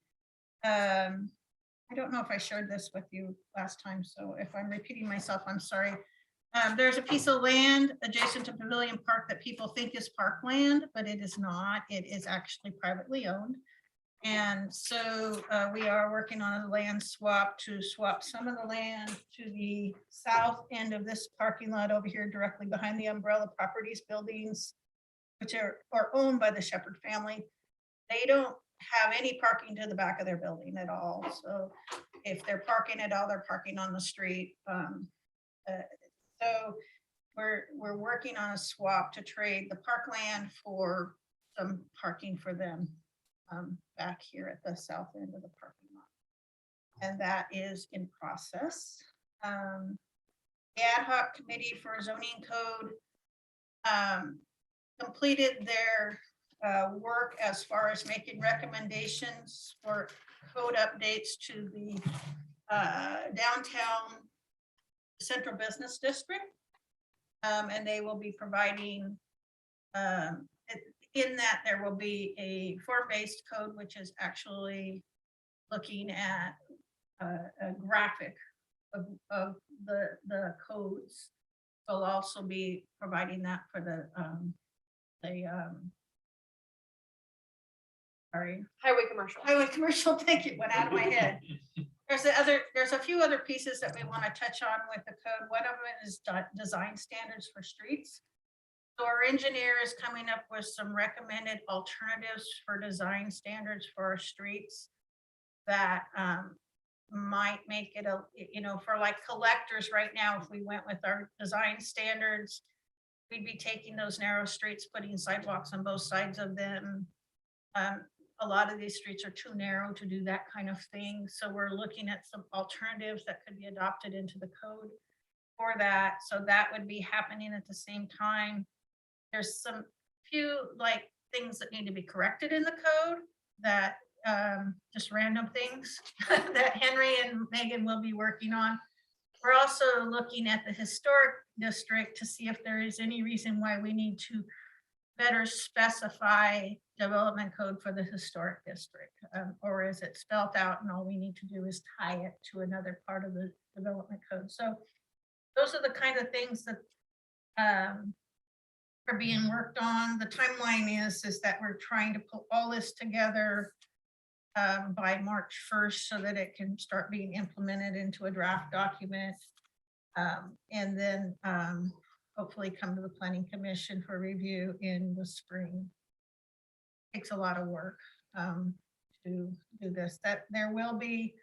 Speaker 17: I don't know if I shared this with you last time, so if I'm repeating myself, I'm sorry. There's a piece of land adjacent to Pavilion Park that people think is parkland, but it is not. It is actually privately owned. And so we are working on a land swap to swap some of the land to the south end of this parking lot over here directly behind the Umbrella Properties buildings, which are owned by the Shepherd family. They don't have any parking to the back of their building at all. So if they're parking at all, they're parking on the street. So we're working on a swap to trade the parkland for some parking for them back here at the south end of the parking lot. And that is in process. The ad hoc committee for zoning code completed their work as far as making recommendations for code updates to the downtown central business district. And they will be providing, in that there will be a form-based code, which is actually looking at a graphic of the codes. We'll also be providing that for
Speaker 16: Highway commercial.
Speaker 17: highway commercial, thank you, went out of my head. There's a few other pieces that we want to touch on with the code. One of them is design standards for streets. So our engineer is coming up with some recommended alternatives for design standards for our streets that might make it for like collectors right now, if we went with our design standards, we'd be taking those narrow streets, putting sidewalks on both sides of them. A lot of these streets are too narrow to do that kind of thing. So we're looking at some alternatives that could be adopted into the code for that. So that would be happening at the same time. There's some few like things that need to be corrected in the code that just random things that Henry and Megan will be working on. We're also looking at the historic district to see if there is any reason why we need to better specify development code for the historic district, or is it spelled out and all we need to do is tie it to another part of the development code. So those are the kind of things that are being worked on. The timeline is that we're trying to put all this together by March 1st so that it can start being implemented into a draft document, and then hopefully come to the Planning Commission for review in the spring. Takes a lot of work to do this. That there will be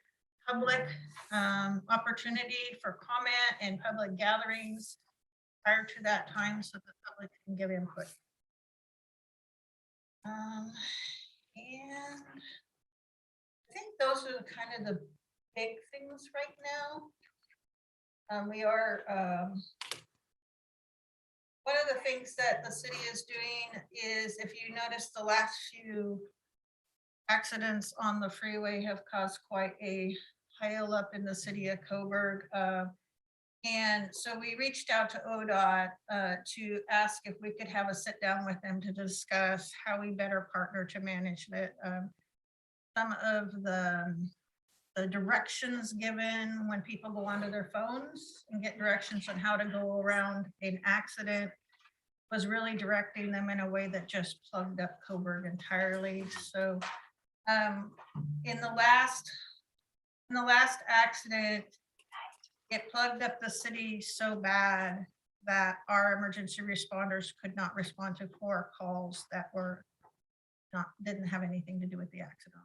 Speaker 17: public opportunity for comment and public gatherings prior to that time so the public can give input. And I think those are kind of the big things right now. We are one of the things that the city is doing is, if you notice, the last few accidents on the freeway have caused quite a pile up in the city of Coburg. And so we reached out to ODOT to ask if we could have a sit down with them to discuss how we better partner to manage it. Some of the directions given when people go onto their phones and get directions on how to go around an accident was really directing them in a way that just plugged up Coburg entirely. So in the last accident, it plugged up the city so bad that our emergency responders could not respond to 4 calls that didn't have anything to do with the accident.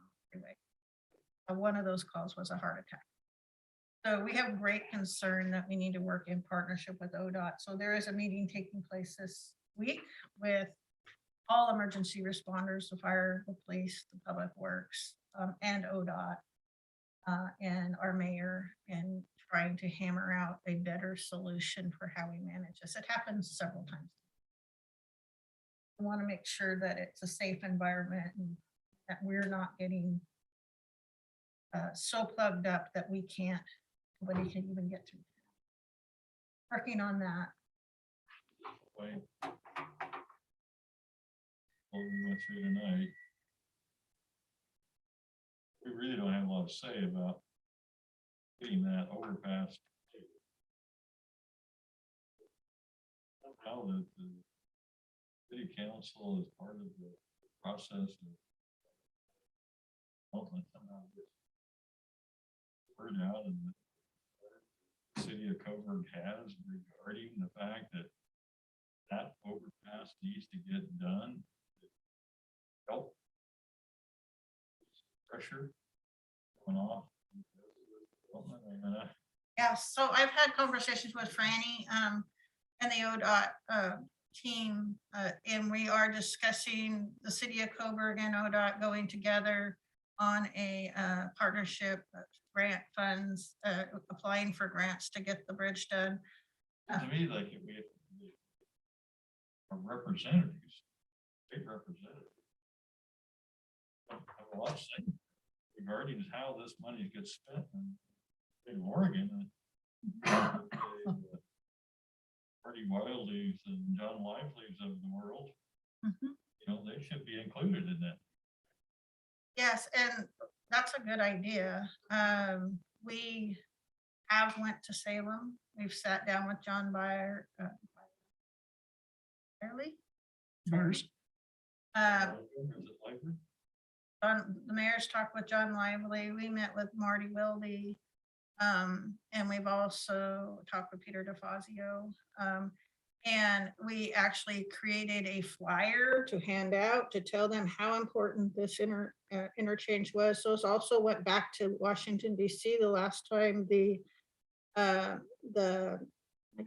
Speaker 17: One of those calls was a heart attack. So we have great concern that we need to work in partnership with ODOT. So there is a meeting taking place this week with all emergency responders, the fire, the police, the public works, and ODOT, and our mayor, and trying to hammer out a better solution for how we manage this. It happens several times. We want to make sure that it's a safe environment and that we're not getting so plugged up that nobody can even get through. Working on that.
Speaker 3: What we went through tonight, we really don't have a lot to say about getting that overpass. Somehow that the city council is part of the process of development somehow gets word out and the city of Coburg has regarding the fact that that overpass needs to get done. Help. Pressure going off.
Speaker 13: Yeah, so I've had conversations with Franny and the ODOT team, and we are discussing the city of Coburg and ODOT going together on a partnership, grant funds, applying for grants to get the bridge done.
Speaker 3: To me, like if we have representatives, state representatives, have a lot to say regarding how this money gets spent in Oregon. Marty Wildleys and John Lively's of the world, you know, they should be included in that.
Speaker 13: Yes, and that's a good idea. We have went to Salem. We've sat down with John Byerly.
Speaker 3: Mayor's.
Speaker 13: The mayor's talked with John Lively. We met with Marty Wilde. And we've also talked with Peter DeFazio. And we actually created a flyer to hand out to tell them how important this interchange was. So it also went back to Washington DC the last time I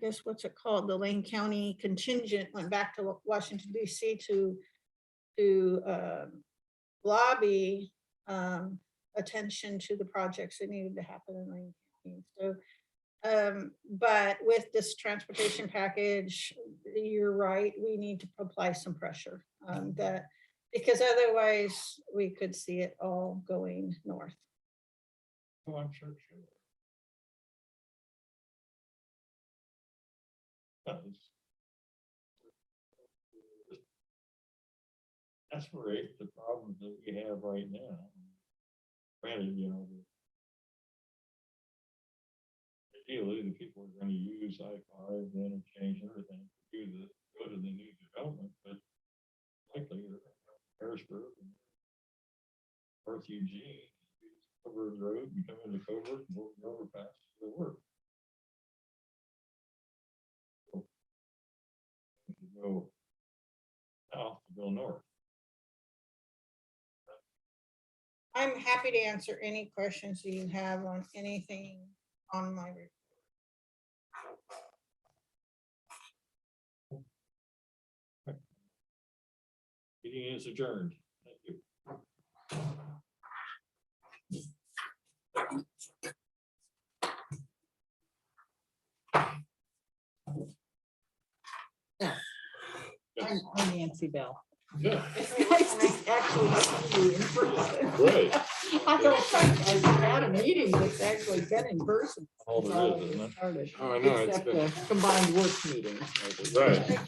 Speaker 13: guess what's it called? The Lane County contingent went back to Washington DC to lobby attention to the projects that needed to happen in Lane County. So, but with this transportation package, you're right, we need to apply some pressure that, because otherwise we could see it all going north.
Speaker 3: Oh, I'm sure. That's right, the problems that we have right now. Granted, you know, ideally the people are going to use I-5, the interchange, everything to go to the new development, but likely Harrisburg and North Eugene, Coburg Road and come into Coburg and go overpass to work. To go south, to go north.
Speaker 13: I'm happy to answer any questions you have on anything on my report.
Speaker 3: Meeting is adjourned. Thank you.
Speaker 15: I'm Nancy Bell.
Speaker 3: Yeah.
Speaker 15: It's nice to actually see you in person.
Speaker 3: Right.
Speaker 15: I don't think I've had a meeting that's actually been in person.
Speaker 3: All
Speaker 15: since
Speaker 3: there
Speaker 15: all
Speaker 3: is,
Speaker 15: of this
Speaker 3: isn't it?
Speaker 15: started,
Speaker 14: Oh, I know, it's
Speaker 15: except
Speaker 14: been-
Speaker 15: the combined work meetings.
Speaker 14: Right.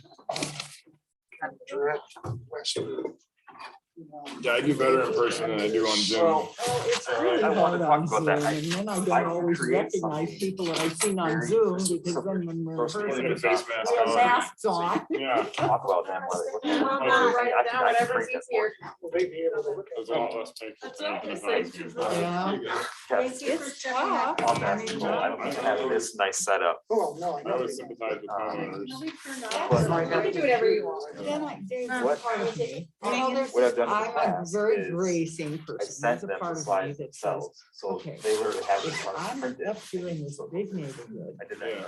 Speaker 14: Yeah, I do better in person than I do on Zoom.
Speaker 15: Oh, it's really
Speaker 4: I wanted
Speaker 15: hard
Speaker 4: to talk
Speaker 15: on
Speaker 4: about
Speaker 15: Zoom,
Speaker 4: that.
Speaker 15: and then I
Speaker 4: I
Speaker 15: don't
Speaker 4: can
Speaker 15: always
Speaker 4: create
Speaker 15: recognize
Speaker 4: something
Speaker 15: people that I've seen on
Speaker 4: very
Speaker 15: Zoom,
Speaker 4: specific.
Speaker 15: because then when we're in
Speaker 14: First,
Speaker 15: person,
Speaker 14: putting
Speaker 15: we
Speaker 14: a face mask
Speaker 15: have
Speaker 14: on.
Speaker 15: masks on.
Speaker 14: Yeah.
Speaker 4: Talk about them.
Speaker 16: Write it down, whatever's easier.
Speaker 14: There's a lot less paper.
Speaker 15: Yeah. It's tough. I mean,
Speaker 4: I don't have this nice setup.
Speaker 12: Oh, no.
Speaker 14: I would sympathize with homeowners.
Speaker 16: You can do whatever you want.
Speaker 15: Then there's a
Speaker 4: What-
Speaker 15: part of me, you know, there's,
Speaker 4: What I've done in the
Speaker 15: I'm a
Speaker 4: past
Speaker 15: very
Speaker 4: is
Speaker 15: grazing
Speaker 4: I
Speaker 15: person.
Speaker 4: sent
Speaker 15: There's a
Speaker 4: them
Speaker 15: part
Speaker 4: the
Speaker 15: of me
Speaker 4: slides
Speaker 15: that says,
Speaker 4: themselves, so
Speaker 15: okay,
Speaker 4: they literally have this
Speaker 15: if
Speaker 4: part
Speaker 15: I'm
Speaker 4: printed.
Speaker 15: up here in this big neighborhood,
Speaker 4: I did that.